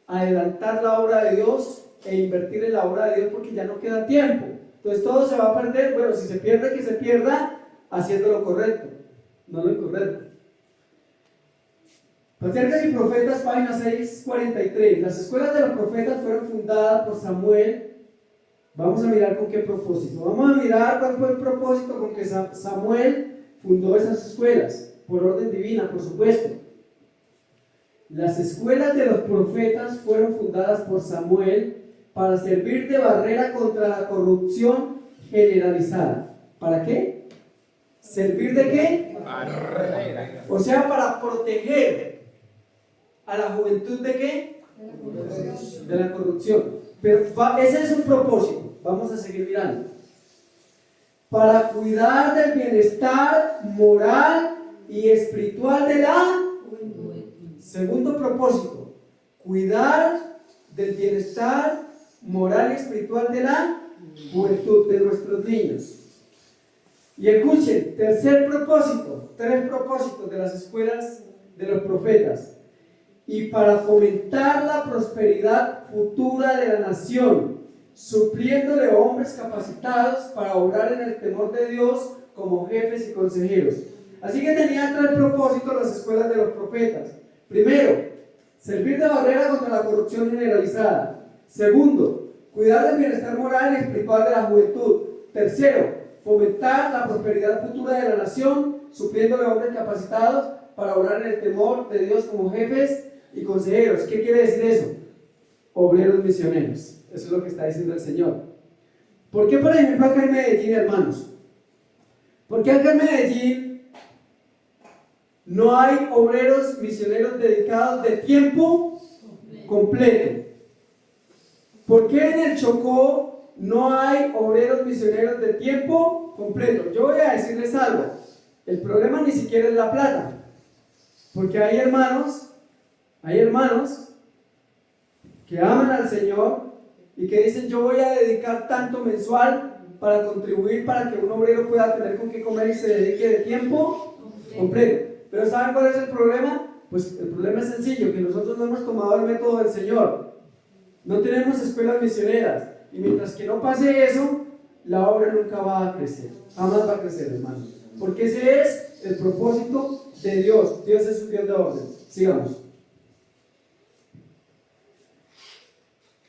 adelantar la obra de Dios e invertir en la obra de Dios, porque ya no queda tiempo. Entonces todo se va a perder. Bueno, si se pierde, que se pierda haciendo lo correcto, no lo incorrecto. Patriarcas y Profetas, página 643. Las escuelas de los profetas fueron fundadas por Samuel. Vamos a mirar con qué propósito. Vamos a mirar cuál fue el propósito con que Samuel fundó esas escuelas. Por orden divina, por supuesto. Las escuelas de los profetas fueron fundadas por Samuel para servir de barrera contra la corrupción generalizada. ¿Para qué? ¿Servir de qué? Barrera. O sea, para proteger a la juventud ¿de qué? De la corrupción. Pero ese es un propósito. Vamos a seguir mirando. Para cuidar del bienestar moral y espiritual de la juventud. Segundo propósito, cuidar del bienestar moral y espiritual de la juventud, de nuestros niños. Y escuchen, tercer propósito, 3 propósitos de las escuelas de los profetas. Y para fomentar la prosperidad futura de la nación, supliéndole hombres capacitados para obrar en el temor de Dios como jefes y consejeros. Así que tenían 3 propósitos las escuelas de los profetas. Primero, servir de barrera contra la corrupción generalizada. Segundo, cuidar del bienestar moral y espiritual de la juventud. Tercero, fomentar la prosperidad futura de la nación, supliéndole hombres capacitados para obrar en el temor de Dios como jefes y consejeros. ¿Qué quiere decir eso? Obreros misioneros. Eso es lo que está diciendo el Señor. ¿Por qué, por ejemplo, acá en Medellín, hermanos? ¿Por qué acá en Medellín no hay obreros misioneros dedicados de tiempo completo? ¿Por qué en el Chocó no hay obreros misioneros de tiempo completo? Yo voy a decirles algo. El problema ni siquiera es la plata. Porque hay hermanos que aman al Señor y que dicen: yo voy a dedicar tanto mensual para contribuir para que un obrero pueda tener con qué comer y se dedique de tiempo completo. Pero ¿saben cuál es el problema? Pues el problema es sencillo, que nosotros no hemos tomado el método del Señor. No tenemos escuelas misioneras, y mientras que no pase eso, la obra nunca va a crecer, jamás va a crecer, hermano, porque ese es el propósito de Dios. Dios es un Dios de orden. Sigamos.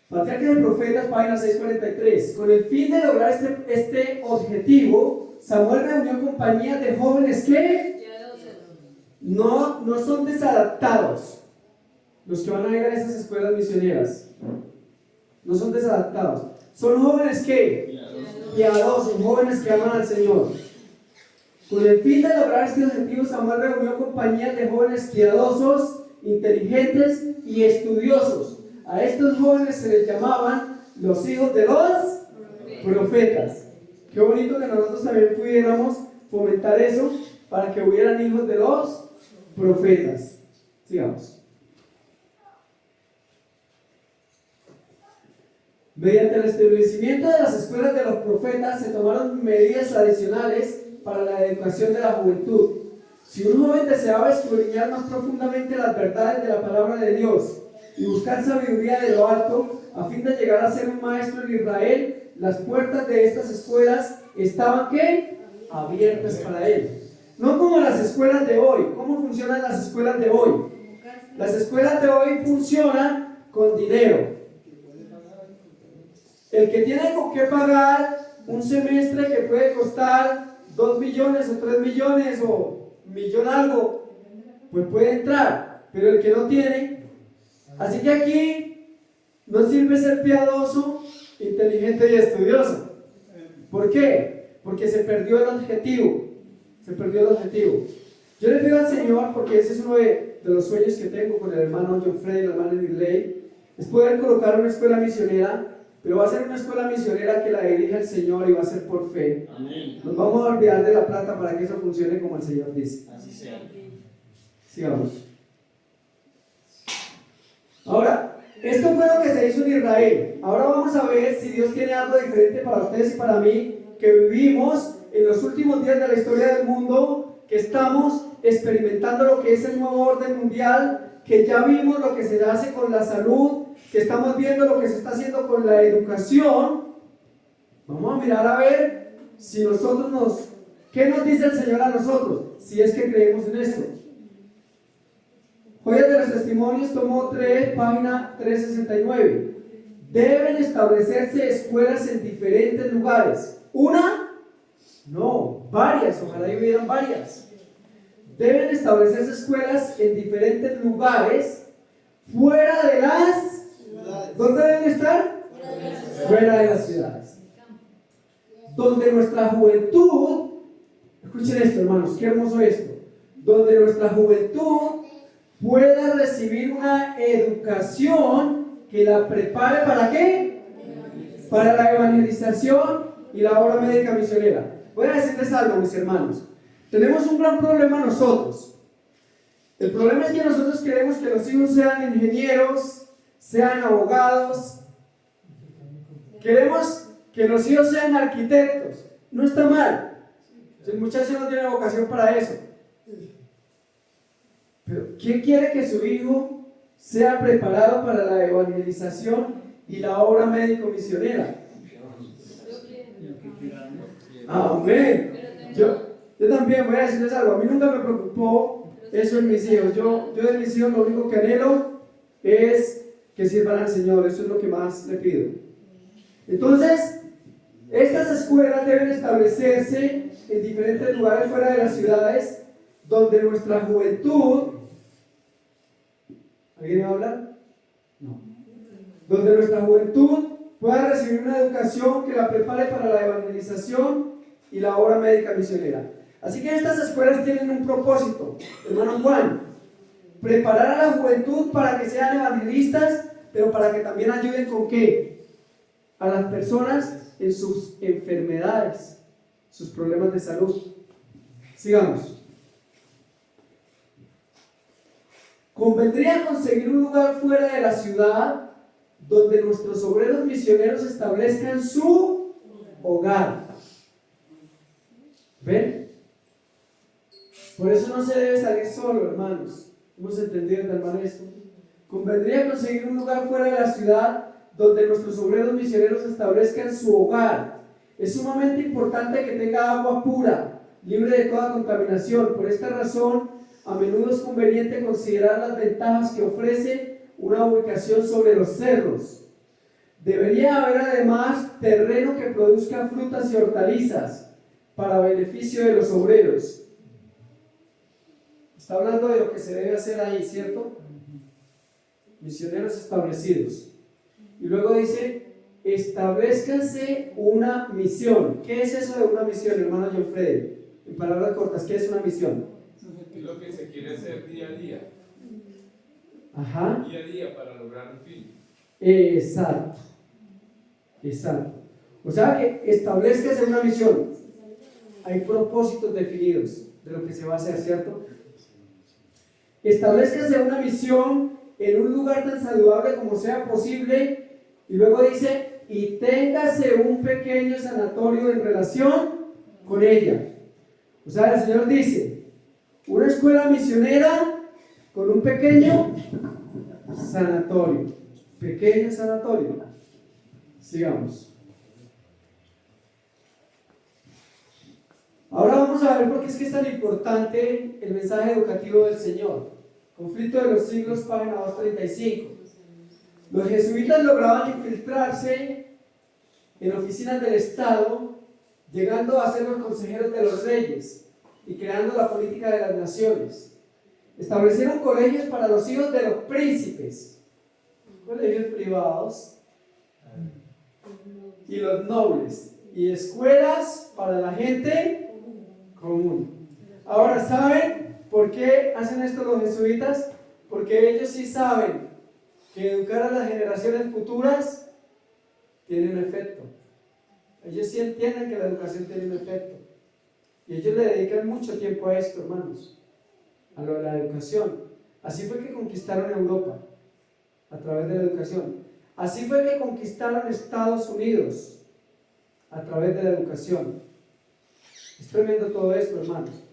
Patriarcas y Profetas, página 643. Con el fin de lograr este objetivo, Samuel reunió compañías de jóvenes que no son desadaptados. Los que van a ir a esas escuelas misioneras no son desadaptados, son jóvenes que piadosos, jóvenes que aman al Señor. Con el fin de lograr este objetivo, Samuel reunió compañías de jóvenes piadosos, inteligentes y estudiosos. A estos jóvenes se les llamaban los hijos de los profetas. Qué bonito que nosotros también pudiéramos fomentar eso para que hubieran hijos de los profetas. Sigamos. Mediante el establecimiento de las escuelas de los profetas se tomaron medidas adicionales para la educación de la juventud. Si un joven deseaba escudriñar más profundamente las verdades de la palabra de Dios y buscar sabiduría de lo alto a fin de llegar a ser un maestro en Israel, las puertas de estas escuelas estaban ¿qué? Abiertas para él. No como las escuelas de hoy. ¿Cómo funcionan las escuelas de hoy? Las escuelas de hoy funcionan con dinero. El que tiene con qué pagar un semestre que puede costar 2 millones o 3 millones o millón algo, pues puede entrar, pero el que no tiene. Así que aquí no sirve ser piadoso, inteligente y estudioso. ¿Por qué? Porque se perdió el objetivo. Yo le pido al Señor, porque ese es uno de los sueños que tengo con el hermano John Frey y la hermana Dirley, es poder colocar una escuela misionera. Pero va a ser una escuela misionera que la dirige el Señor y va a ser por fe. Amén. Nos vamos a olvidar de la plata para que eso funcione como el Señor dice. Así sea. Sigamos. Ahora, esto fue lo que se hizo en Israel. Ahora vamos a ver si Dios tiene algo diferente para ustedes y para mí, que vivimos en los últimos días de la historia del mundo, que estamos experimentando lo que es el nuevo orden mundial, que ya vimos lo que se hace con la salud, que estamos viendo lo que se está haciendo con la educación. Vamos a mirar a ver si nosotros ¿qué nos dice el Señor a nosotros? Si es que creemos en esto. Joyas de los Testimonios, tomo 3, página 369. Deben establecerse escuelas en diferentes lugares. ¿Una? No, varias, ojalá y hubieran varias. Deben establecerse escuelas en diferentes lugares fuera de las... ¿Dónde deben estar? Fuera de las ciudades. Donde nuestra juventud, escuchen esto, hermanos, qué hermoso esto. Donde nuestra juventud pueda recibir una educación que la prepare ¿para qué? Para la evangelización y la obra médica misionera. Voy a decirles algo, mis hermanos. Tenemos un gran problema nosotros. El problema es que nosotros queremos que los hijos sean ingenieros, sean abogados, queremos que los hijos sean arquitectos. No está mal, Si el muchacho no tiene vocación para eso. Pero ¿quién quiere que su hijo sea preparado para la evangelización y la obra médico-misionera? Amén. Yo también voy a decirles algo. A mí nunca me preocupó eso en mis hijos. Yo de mis hijos lo único que anhelo es que sirvan al Señor. Eso es lo que más le pido. Entonces, estas escuelas deben establecerse en diferentes lugares fuera de las ciudades, donde nuestra juventud, ¿alguien me va a hablar? No. Donde nuestra juventud pueda recibir una educación que la prepare para la evangelización y la obra médica misionera. Así que estas escuelas tienen un propósito, hermano Juan: preparar a la juventud para que sean evangelistas, pero para que también ayuden ¿con qué? A las personas en sus enfermedades, sus problemas de salud. Sigamos. Convendría conseguir un lugar fuera de la ciudad donde nuestros obreros misioneros establezcan su hogar. ¿Ven? Por eso no se debe salir solo, hermanos. ¿Hemos entendido tal manera esto? Convendría conseguir un lugar fuera de la ciudad donde nuestros obreros misioneros establezcan su hogar. Es sumamente importante que tenga agua pura, libre de toda contaminación. Por esta razón, a menudo es conveniente considerar las ventajas que ofrece una ubicación sobre los cerros. Debería haber además terreno que produzca frutas y hortalizas para beneficio de los obreros. Está hablando de lo que se debe hacer ahí, ¿cierto? Misioneros establecidos. Y luego dice, establezcanse una misión. ¿Qué es eso de una misión, hermano John Freddy? En palabras cortas, ¿qué es una misión? Es lo que se quiere hacer día a día. Ajá. Día a día para lograr un fin. Exacto. Exacto. O sea que establezcase una misión. Hay propósitos definidos de lo que se va a hacer, ¿cierto? Establezcase una misión en un lugar tan saludable como sea posible. Y luego dice, y téngase un pequeño sanatorio en relación con ella. O sea, el Señor dice, una escuela misionera con un pequeño sanatorio. Pequeño sanatorio. Sigamos. Ahora vamos a ver por qué es que es tan importante el mensaje educativo del Señor. Conflicto de los siglos, página 235. Los jesuitas lograban infiltrarse en oficinas del Estado, llegando a ser los consejeros de los reyes y creando la política de las naciones. Establecieron colegios para los hijos de los príncipes, colegios privados, y los nobles, y escuelas para la gente común. Ahora, ¿saben por qué hacen esto los jesuitas? Porque ellos sí saben que educar a las generaciones futuras tiene un efecto. Ellos sí entienden que la educación tiene un efecto. Y ellos le dedican mucho tiempo a esto, hermanos, a lo de la educación. Así fue que conquistaron Europa, a través de la educación. Así fue que conquistaron Estados Unidos, a través de la educación. Es tremendo todo esto, hermanos.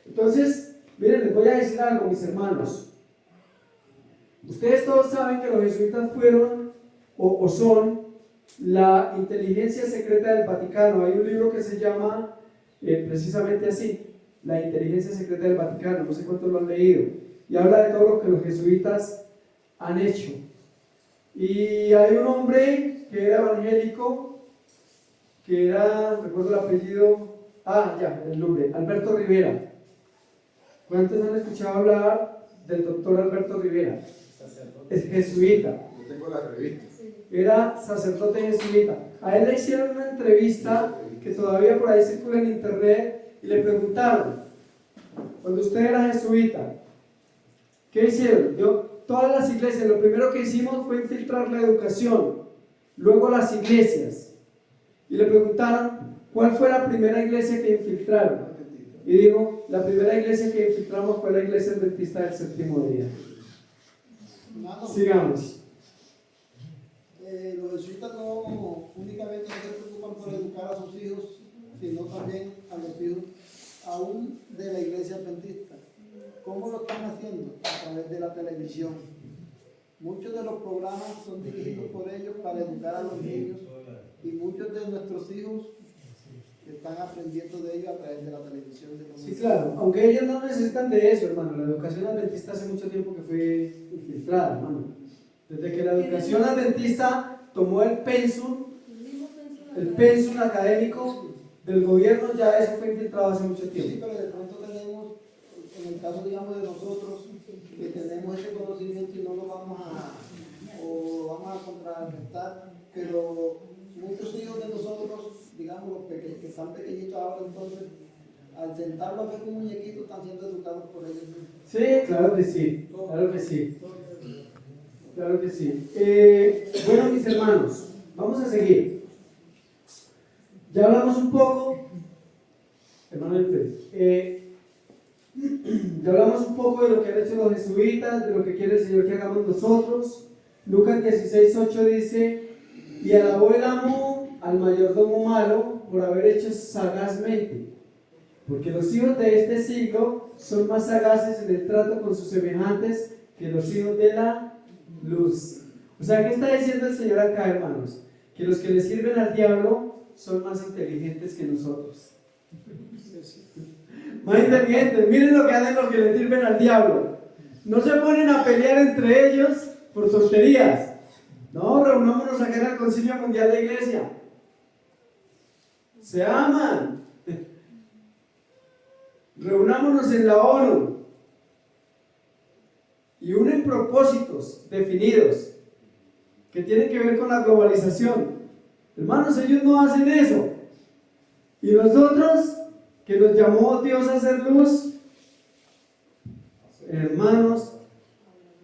Entonces, miren, les voy a decir algo, mis hermanos. Ustedes todos saben que los jesuitas fueron o son la inteligencia secreta del Vaticano. Hay un libro que se llama precisamente así, La inteligencia secreta del Vaticano. No sé cuántos lo han leído. Y habla de todo lo que los jesuitas han hecho. Y hay un hombre que era evangélico, que era, recuerdo el apellido, el nombre, Alberto Rivera. ¿Cuántos han escuchado hablar del doctor Alberto Rivera? Es jesuita. Yo tengo la revista. Era sacerdote jesuita. A él le hicieron una entrevista que todavía por ahí circula en internet y le preguntaron, cuando usted era jesuita, ¿qué hicieron? Todas las iglesias, lo primero que hicimos fue infiltrar la educación, luego las iglesias. Y le preguntaron, ¿cuál fue la primera iglesia que infiltraron? Y dijo, la primera iglesia que infiltramos fue la iglesia adventista del séptimo día. Sigamos. Los jesuitas no únicamente no se preocupan por educar a sus hijos, sino también a los hijos aún de la iglesia adventista. ¿Cómo lo están haciendo? A través de la televisión. Muchos de los programas son dirigidos por ellos para educar a los niños y muchos de nuestros hijos están aprendiendo de ellos a través de la televisión. Sí, claro, aunque ellos no necesitan de eso, hermano. La educación adventista hace mucho tiempo que fue infiltrada, hermano. Desde que la educación adventista tomó el pensum académico del gobierno, ya eso fue infiltrado hace mucho Sí, tiempo. pero de pronto tenemos, en el caso digamos de nosotros, que tenemos ese conocimiento y no lo vamos a contrarrestar, pero muchos hijos de nosotros, digamos los que están pequeñitos ahora, entonces, al sentarlos a ver un muñequito, están siendo educados por ellos mismos. Sí, claro que sí, claro que sí. Claro que sí. Bueno, mis hermanos, vamos a seguir. Ya hablamos un poco, hermano ya hablamos un poco de lo que han hecho los jesuitas, de lo que quiere el Señor que hagamos nosotros. Lucas 16:8 dice: y alabó el amo al mayordomo malo por haber hecho sagazmente, porque los hijos de este siglo son más sagaces en el trato con sus semejantes que los hijos de la luz. O sea, ¿qué está diciendo el Señor acá, hermanos? Que los que le sirven al diablo son más inteligentes que nosotros. Más inteligentes. Miren lo que hacen los que le sirven al diablo. No se ponen a pelear entre ellos por tonterías. No, reunámonos acá en el Concilio Mundial de Iglesia. Se aman. Reunámonos en la ONU y unen propósitos definidos que tienen que ver con la globalización. Hermanos, ellos no hacen eso. Y nosotros, que nos llamó Dios a hacer luz, hermanos,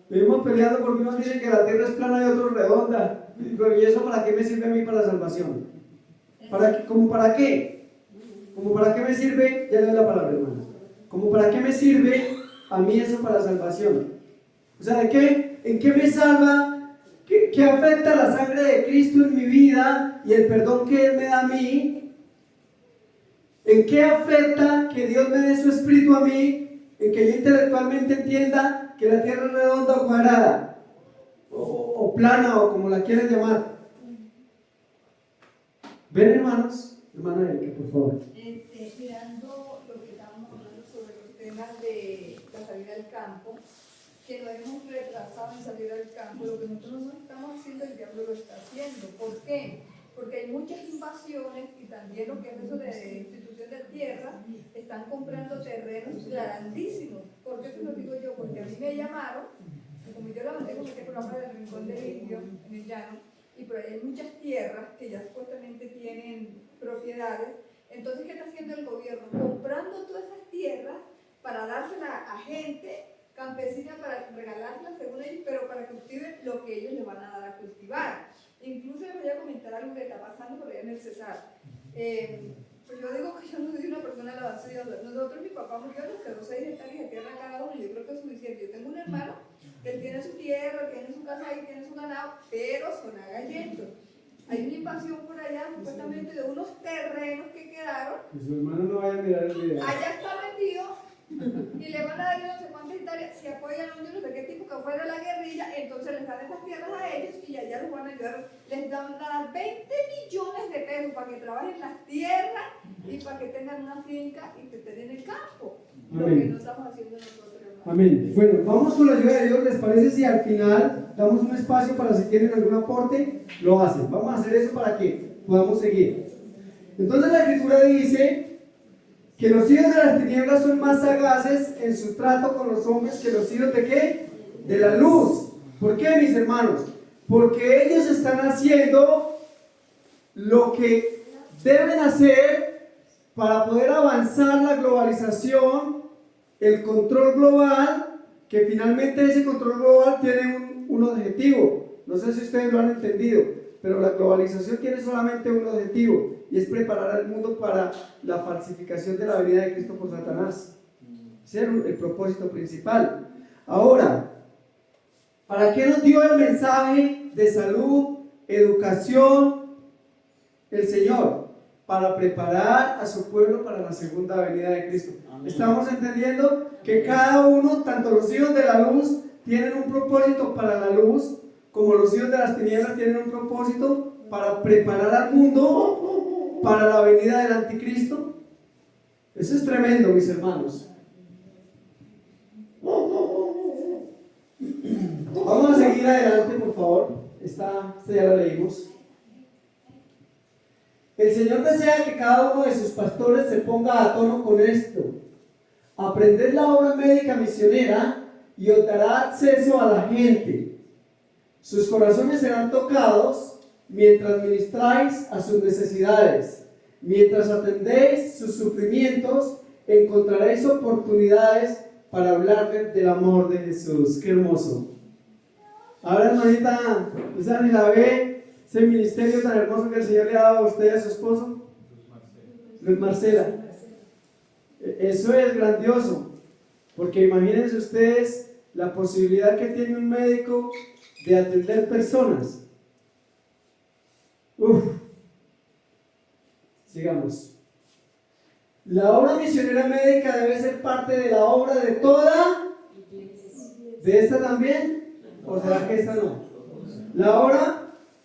vivimos peleando porque unos dicen que la tierra es plana y otros redonda. ¿Y eso para qué me sirve a mí para la salvación? ¿Cómo para qué? ¿Cómo para qué me sirve? Ya le doy la palabra, hermano. ¿Cómo para qué me sirve a mí eso para la salvación? O sea, ¿en qué me salva? ¿Qué afecta la sangre de Cristo en mi vida y el perdón que Él me da a mí? ¿En qué afecta que Dios me dé su espíritu a mí? En que yo intelectualmente entienda que la tierra es redonda o cuadrada, o plana, o como la quieran llamar. ¿Ven, hermanos? Hermana Erika, por favor. Mirando lo que estábamos hablando sobre los temas de la salida al campo, que nos hemos retrasado en salir al campo, lo que nosotros no estamos haciendo, el diablo lo está haciendo. ¿Por qué? Porque hay muchas invasiones y también lo que es eso de institución de tierra, están comprando terrenos grandísimos. ¿Por qué se lo digo yo? Porque a mí me llamaron, y como yo la mantengo en este programa del Rincón del Indio, en el llano, y por ahí hay muchas tierras que ya supuestamente tienen propiedades. Entonces, ¿qué está haciendo el gobierno? Comprando todas esas tierras para dárselas a gente campesina, para regalarlas según ellos, pero para que cultiven lo que ellos les van a dar a cultivar. Incluso les voy a comentar algo que está pasando por allá en el Cesar. Pues yo digo que yo no soy una persona de la base de Dios. Nosotros, mi papá murió, nos quedó 6 hectáreas de tierra cada uno, y yo creo que es suficiente. Yo tengo un hermano que él tiene su tierra, tiene su casa y tiene su ganado, pero son agallentos. Hay una invasión por allá, supuestamente, de unos terrenos que quedaron. Que su hermano no vaya a mirar el video. Allá está vendido y le van a dar no sé cuántas hectáreas. Si apoyan a un no sé qué tipo que fue de la guerrilla, entonces les dan esas tierras a ellos y allá los van a ayudar. Les van a dar 20 millones de pesos para que trabajen las tierras y para que tengan una finca y que estén en el campo. Lo que no estamos haciendo nosotros, hermano. Amén. Bueno, vamos con la ayuda de Dios. ¿Les parece si al final damos un espacio para si tienen algún aporte? Lo hacen. Vamos a hacer eso para que podamos seguir. Entonces la Escritura dice que los hijos de las tinieblas son más sagaces en su trato con los hombres que los hijos de ¿qué? De la luz. ¿Por qué, mis hermanos? Porque ellos están haciendo lo que deben hacer para poder avanzar la globalización, el control global, que finalmente ese control global tiene un objetivo. No sé si ustedes lo han entendido, pero la globalización tiene solamente un objetivo, y es preparar al mundo para la falsificación de la venida de Cristo por Satanás. Ese es el propósito principal. Ahora, ¿para qué nos dio el mensaje de salud, educación, el Señor? para preparar a su pueblo para la segunda venida de Cristo. Estamos entendiendo que cada uno, tanto los hijos de la luz, tienen un propósito para la luz, como los hijos de las tinieblas tienen un propósito para preparar al mundo para la venida del anticristo. Eso es tremendo, mis hermanos. Vamos a seguir adelante, por favor. Esta ya la leímos. El Señor desea que cada uno de sus pastores se ponga a tono con esto. Aprender la obra médica misionera y os dará acceso a la gente. Sus corazones serán tocados mientras ministráis a sus necesidades. Mientras atendéis sus sufrimientos, encontraréis oportunidades para hablarles del amor de Jesús. Qué hermoso. Ahora, hermanita, ¿usted ni la ve? Ese ministerio tan hermoso que el Señor le ha dado a usted y a su esposo. Luz Marcela. Eso es grandioso. Porque imagínense ustedes la posibilidad que tiene un médico de atender personas. Sigamos. La obra misionera médica debe ser parte de la obra de toda. ¿De esta también? ¿O será que esta no? La obra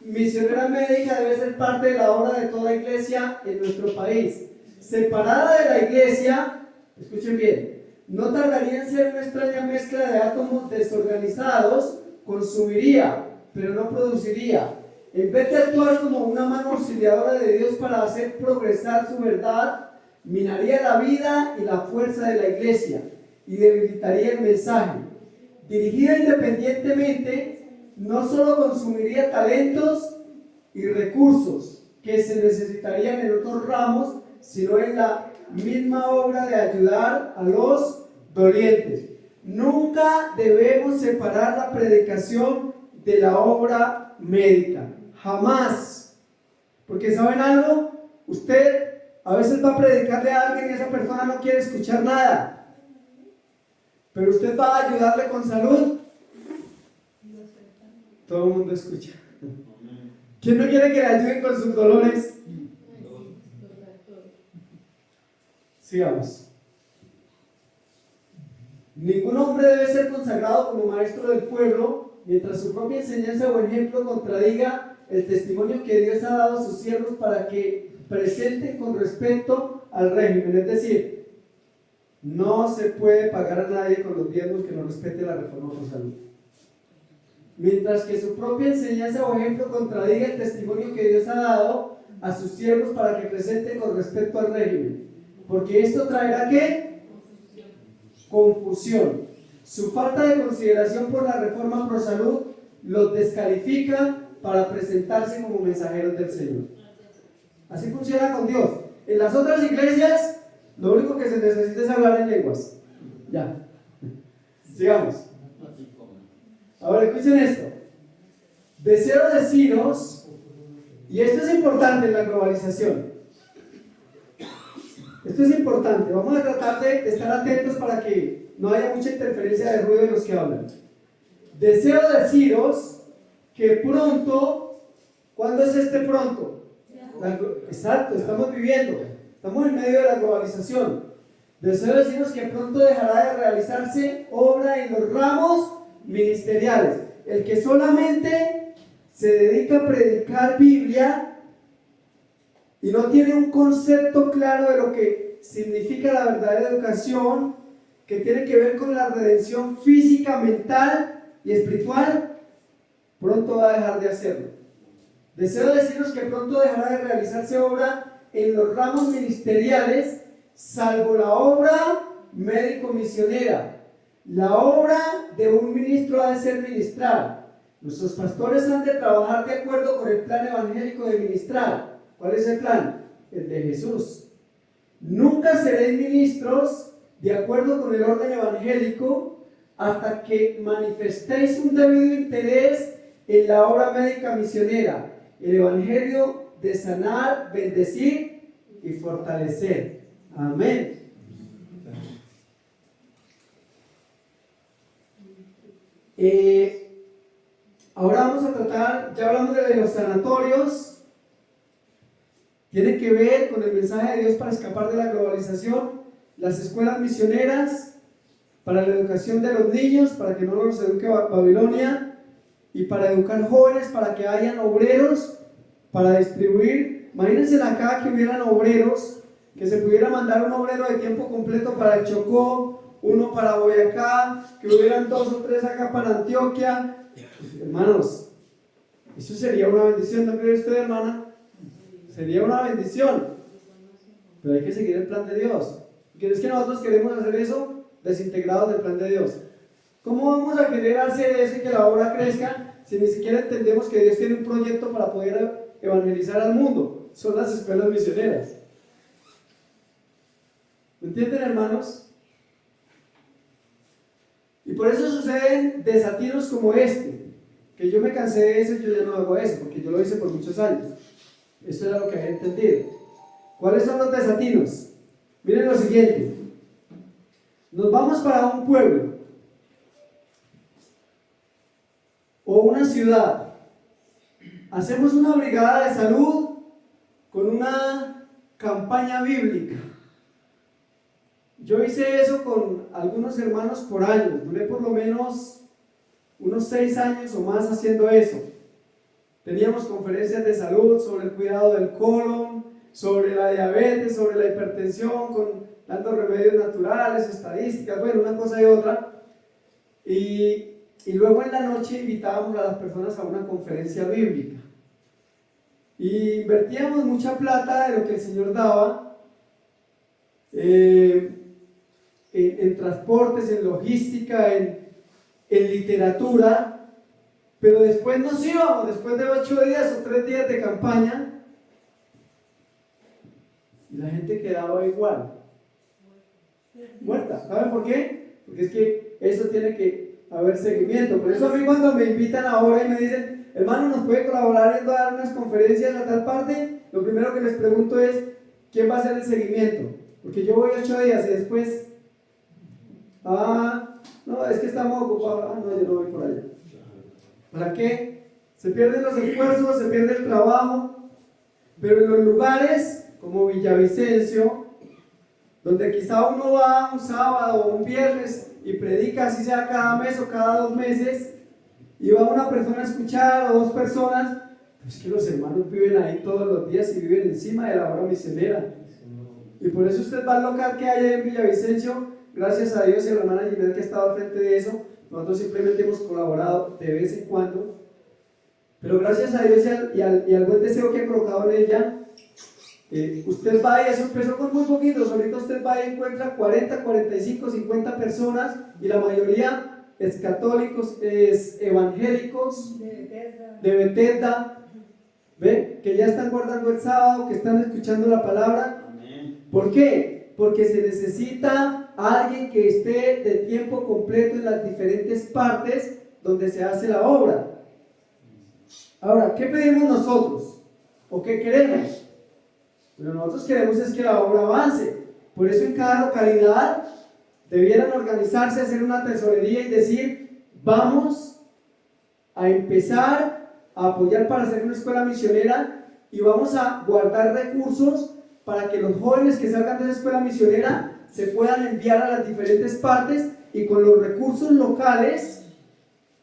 misionera médica debe ser parte de la obra de toda iglesia en nuestro país. Separada de la iglesia, escuchen bien, no tardaría en ser una extraña mezcla de átomos desorganizados, consumiría, pero no produciría. En vez de actuar como una mano auxiliadora de Dios para hacer progresar su verdad, minaría la vida y la fuerza de la iglesia y debilitaría el mensaje. Dirigida independientemente, no solo consumiría talentos y recursos que se necesitarían en otros ramos, sino en la misma obra de ayudar a los dolientes. Nunca debemos separar la predicación de la obra médica. Jamás. Porque ¿saben algo? Usted a veces va a predicarle a alguien y esa persona no quiere escuchar nada. Pero usted va a ayudarle con salud. Todo el mundo escucha. ¿Quién no quiere que le ayuden con sus dolores? Sigamos. Ningún hombre debe ser consagrado como maestro del pueblo mientras su propia enseñanza o ejemplo contradiga el testimonio que Dios ha dado a sus siervos para que presenten con respeto al régimen. Es decir, no se puede pagar a nadie con los diezmos que no respete la reforma por salud. Mientras que su propia enseñanza o ejemplo contradiga el testimonio que Dios ha dado a sus siervos para que presenten con respeto al régimen. Porque esto traerá ¿qué? Confusión. Su falta de consideración por la reforma pro salud los descalifica para presentarse como mensajeros del Señor. Así funciona con Dios. En las otras iglesias, lo único que se necesita es hablar en lenguas. Ya. Sigamos. Ahora escuchen esto. Deseo deciros, y esto es importante en la globalización. Esto es importante. Vamos a tratar de estar atentos para que no haya mucha interferencia de ruido de los que hablan. Deseo deciros que pronto, ¿cuándo es este pronto? Exacto, estamos viviendo, estamos en medio de la globalización. Deseo deciros que pronto dejará de realizarse obra en los ramos ministeriales. El que solamente se dedica a predicar Biblia y no tiene un concepto claro de lo que significa la verdadera educación, que tiene que ver con la redención física, mental y espiritual, pronto va a dejar de hacerlo. Deseo deciros que pronto dejará de realizarse obra en los ramos ministeriales, salvo la obra médico-misionera. La obra de un ministro ha de ser ministrar. Nuestros pastores han de trabajar de acuerdo con el plan evangélico de ministrar. ¿Cuál es el plan? El de Jesús. Nunca seréis ministros de acuerdo con el orden evangélico hasta que manifestéis un debido interés en la obra médica misionera, el evangelio de sanar, bendecir y fortalecer. Amén. Ahora vamos a tratar, ya hablamos de los sanatorios, tiene que ver con el mensaje de Dios para escapar de la globalización, las escuelas misioneras, para la educación de los niños, para que no los eduque Babilonia, y para educar jóvenes, para que hayan obreros, para distribuir. Imagínense acá que hubieran obreros, que se pudiera mandar un obrero de tiempo completo para el Chocó, uno para Boyacá, que hubieran 2 o 3 acá para Antioquia. Hermanos, eso sería una bendición, ¿no cree usted, hermana? Sería una bendición, pero hay que seguir el plan de Dios. ¿Es que nosotros queremos hacer eso? Desintegrados del plan de Dios. ¿Cómo vamos a querer hacer eso y que la obra crezca si ni siquiera entendemos que Dios tiene un proyecto para poder evangelizar al mundo? Son las escuelas misioneras. ¿Me entienden, hermanos? Y por eso suceden desatinos como este, que yo me cansé de eso y yo ya no hago eso, porque yo lo hice por muchos años. Eso era lo que había entendido. ¿Cuáles son los desatinos? Miren lo siguiente. Nos vamos para un pueblo o una ciudad. Hacemos una brigada de salud con una campaña bíblica. Yo hice eso con algunos hermanos por año. Duré por lo menos unos 6 años o más haciendo eso. Teníamos conferencias de salud sobre el cuidado del colon, sobre la diabetes, sobre la hipertensión, dando remedios naturales, estadísticas, bueno, una cosa y otra. Y luego en la noche invitábamos a las personas a una conferencia bíblica. Y invertíamos mucha plata de lo que el Señor daba en transportes, en logística, en literatura. Pero después nos íbamos, después de 8 días o 3 días de campaña, y la gente quedaba igual, muerta. ¿Saben por qué? Porque es que eso tiene que haber seguimiento. Por eso a mí cuando me invitan ahora y me dicen, hermano, ¿nos puede colaborar en dar unas conferencias a tal parte? Lo primero que les pregunto es, ¿quién va a hacer el seguimiento? Porque yo voy 8 días y después, no, es que estamos ocupados, no, yo no voy por allá. ¿Para qué? Se pierden los esfuerzos, se pierde el trabajo, pero en los lugares como Villavicencio, donde quizá uno va un sábado o un viernes y predica, así sea cada mes o cada 2 meses, y va una persona a escuchar o 2 personas, pues que los hermanos viven ahí todos los días y viven encima de la obra misionera. Y por eso usted va al local que hay en Villavicencio, gracias a Dios y a la hermana Ginette que ha estado al frente de eso. Nosotros simplemente hemos colaborado de vez en cuando, pero gracias a Dios y al buen deseo que ha colocado en ella, usted va y eso empezó con muy poquitos. Ahorita usted va y encuentra 40, 45, 50 personas y la mayoría es católicos, es evangélicos de Bethesda, ¿ve? Que ya están guardando el sábado, que están escuchando la palabra. ¿Por qué? Porque se necesita alguien que esté de tiempo completo en las diferentes partes donde se hace la obra. Ahora, ¿qué pedimos nosotros? ¿O qué queremos? Pero nosotros queremos es que la obra avance. Por eso en cada localidad debieran organizarse, hacer una tesorería y decir, vamos a empezar a apoyar para hacer una escuela misionera y vamos a guardar recursos para que los jóvenes que salgan de esa escuela misionera se puedan enviar a las diferentes partes y con los recursos locales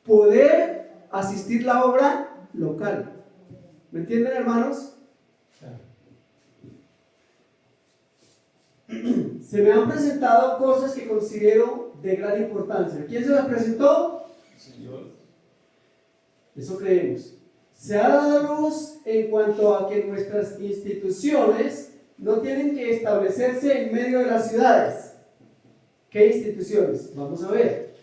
poder asistir la obra local. ¿Me entienden, hermanos? Se me han presentado cosas que considero de gran importancia. ¿Quién se las presentó? Señor. Eso creemos. Se ha dado luz en cuanto a que nuestras instituciones no tienen que establecerse en medio de las ciudades. ¿Qué instituciones? Vamos a ver.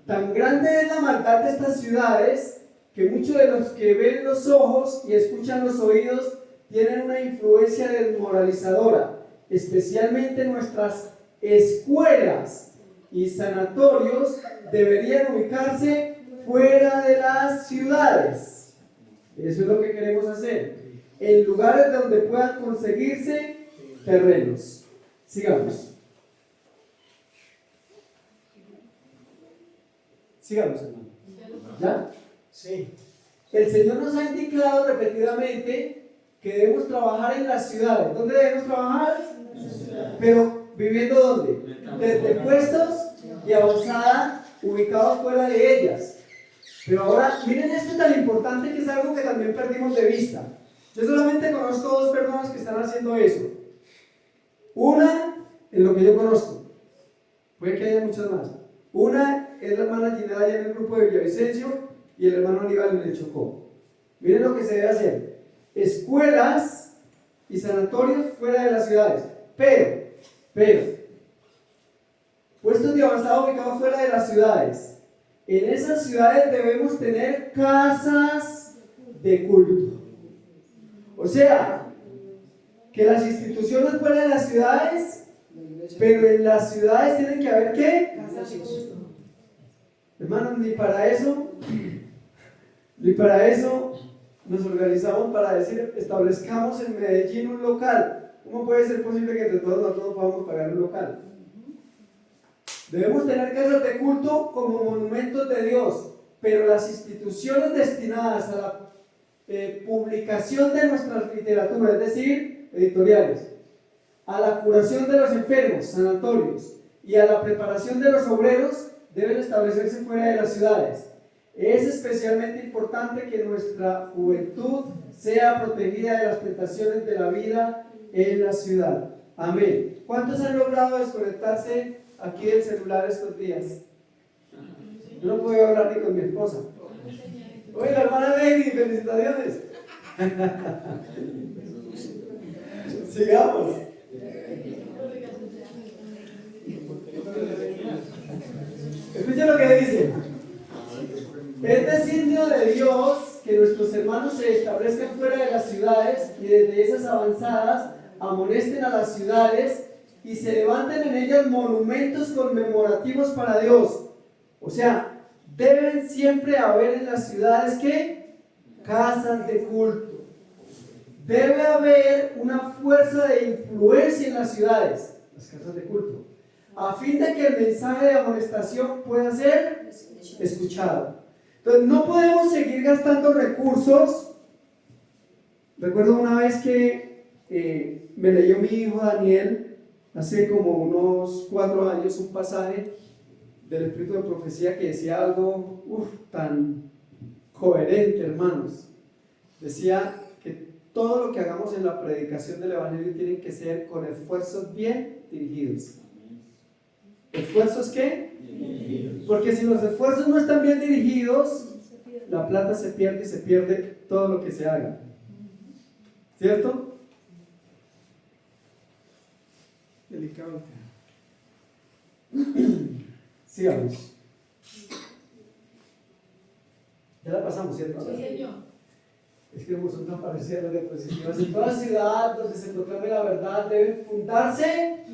Tan grande es la maldad de estas ciudades que muchos de los que ven los ojos y escuchan los oídos tienen una influencia desmoralizadora, especialmente nuestras escuelas y sanatorios deberían ubicarse fuera de las ciudades. Eso es lo que queremos hacer, en lugares donde puedan conseguirse terrenos. Sigamos. Sigamos, hermano. ¿Ya? Sí. El Señor nos ha indicado repetidamente que debemos trabajar en las ciudades. ¿Dónde debemos trabajar? Pero ¿viviendo dónde? Desde puestos y avanzada, ubicados fuera de ellas. Pero ahora, miren esto tan importante que es algo que también perdimos de vista. Yo solamente conozco 2 personas que están haciendo eso. Una, en lo que yo conozco, puede que haya muchas más. Una es la hermana Ginela allá en el grupo de Villavicencio y el hermano Aníbal en el Chocó. Miren lo que se debe hacer: escuelas y sanatorios fuera de las ciudades, pero puestos de avanzado ubicados fuera de las ciudades. En esas ciudades debemos tener casas de culto. O sea, que las instituciones fuera de las ciudades, pero en las ciudades tienen que haber ¿qué? Hermanos, ni para eso nos organizamos para decir, establezcamos en Medellín un local. ¿Cómo puede ser posible que entre todos nosotros no podamos pagar un local? Debemos tener casas de culto como monumentos de Dios, pero las instituciones destinadas a la publicación de nuestra literatura, es decir, editoriales, a la curación de los enfermos, sanatorios, y a la preparación de los obreros, deben establecerse fuera de las ciudades. Es especialmente importante que nuestra juventud sea protegida de las tentaciones de la vida en la ciudad. Amén. ¿Cuántos han logrado desconectarse aquí del celular estos días? Yo no puedo hablar ni con mi esposa. Oye, la hermana Lady, felicitaciones. Sigamos. Escuchen lo que dice. Es designio de Dios que nuestros hermanos se establezcan fuera de las ciudades y desde esas avanzadas amonesten a las ciudades y se levanten en ellas monumentos conmemorativos para Dios. O sea, deben siempre haber en las ciudades ¿qué? Casas de culto. Debe haber una fuerza de influencia en las ciudades, las casas de culto, a fin de que el mensaje de amonestación pueda ser escuchado. Entonces no podemos seguir gastando recursos. Recuerdo una vez que me leyó mi hijo Daniel hace como unos 4 años un pasaje del Espíritu de Profecía que decía algo tan coherente, hermanos. Decía que todo lo que hagamos en la predicación del Evangelio tiene que ser con esfuerzos bien dirigidos. ¿Esfuerzos qué? Dirigidos. Porque si los esfuerzos no están bien dirigidos, la plata se pierde y se pierde todo lo que se haga. ¿Cierto? Delicado. Sigamos. Ya la pasamos, ¿cierto? Sí, señor. Es que no son aparecer las diapositivas. En toda ciudad donde se proclame la verdad deben fundarse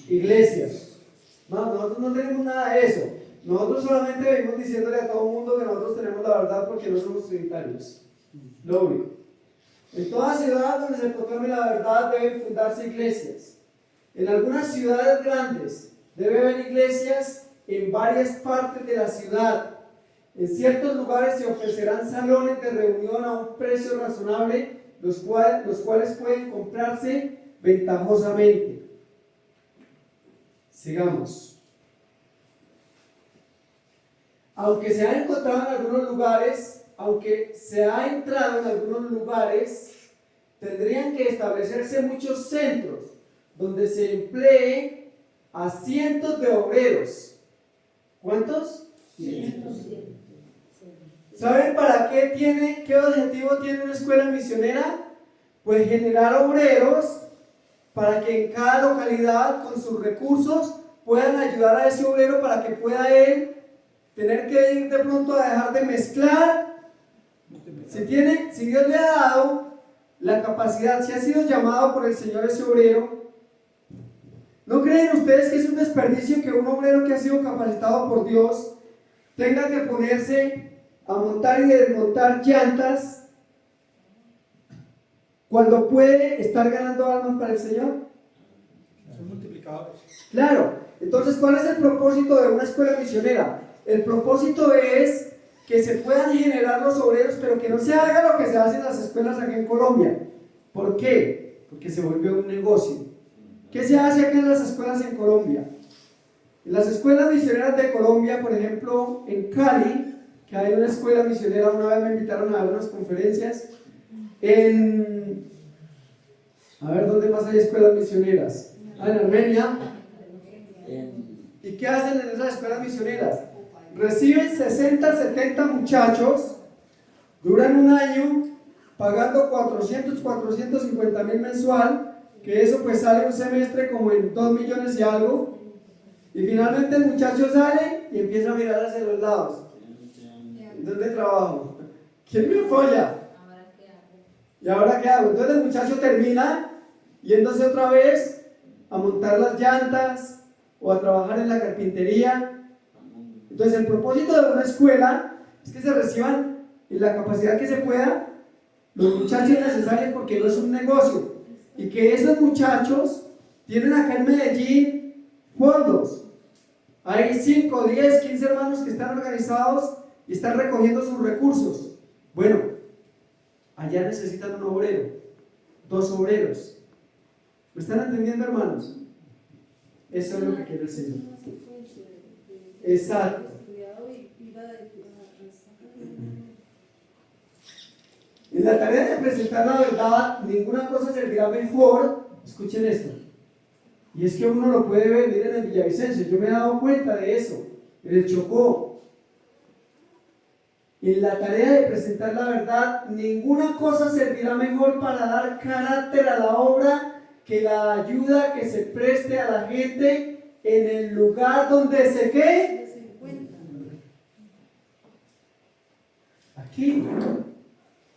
iglesias. No, nosotros no tenemos nada de eso. Nosotros solamente venimos diciéndole a todo el mundo que nosotros tenemos la verdad porque no somos trinitarios. Lo único. En toda ciudad donde se proclame la verdad deben fundarse iglesias. En algunas ciudades grandes debe haber iglesias en varias partes de la ciudad. En ciertos lugares se ofrecerán salones de reunión a un precio razonable, los cuales pueden comprarse ventajosamente. Sigamos. Aunque se ha entrado en algunos lugares, tendrían que establecerse muchos centros donde se emplee a cientos de obreros. ¿Cuántos? Cientos. ¿Saben para qué objetivo tiene una escuela misionera? Pues generar obreros para que en cada localidad con sus recursos puedan ayudar a ese obrero para que pueda él tener que ir de pronto a dejar de mezclar. Si Dios le ha dado la capacidad, si ha sido llamado por el Señor ese obrero, ¿no creen ustedes que es un desperdicio que un obrero que ha sido capacitado por Dios tenga que ponerse a montar y desmontar llantas cuando puede estar ganando almas para el Señor? Son multiplicadores. Claro. Entonces, ¿cuál es el propósito de una escuela misionera? El propósito es que se puedan generar los obreros, pero que no se haga lo que se hace en las escuelas aquí en Colombia, ¿Por qué? Porque se volvió un negocio. ¿Qué se hace acá en las escuelas en Colombia? En las escuelas misioneras de Colombia, por ejemplo, en Cali, que hay una escuela misionera, una vez me invitaron a dar unas conferencias, a ver, ¿dónde más hay escuelas misioneras? En Armenia. ¿Y qué hacen en esas escuelas misioneras? Reciben 60, 70 muchachos, duran un año, pagando 450.000 mensual, que eso pues sale un semestre como en 2 millones y algo, y finalmente el muchacho sale y empieza a mirar hacia los lados. ¿Dónde trabajo? ¿Quién me apoya? ¿Y ahora qué hago? Entonces el muchacho termina yéndose otra vez a montar las llantas o a trabajar en la carpintería. Entonces el propósito de una escuela es que se reciban en la capacidad que se pueda los muchachos necesarios, porque no es un negocio, y que esos muchachos tienen acá en Medellín fondos. Hay 5, 10, 15 hermanos que están organizados y están recogiendo sus recursos. Bueno, allá necesitan un obrero, 2 obreros. ¿Me están entendiendo, hermanos? Eso es lo que quiere el Señor. Exacto. En la tarea de presentar la verdad, ninguna cosa servirá mejor. Escuchen esto. Y es que uno lo puede ver, miren en Villavicencio, yo me he dado cuenta de eso, en el Chocó. En la tarea de presentar la verdad, ninguna cosa servirá mejor para dar carácter a la obra que la ayuda que se preste a la gente en el lugar donde se ¿qué? Aquí.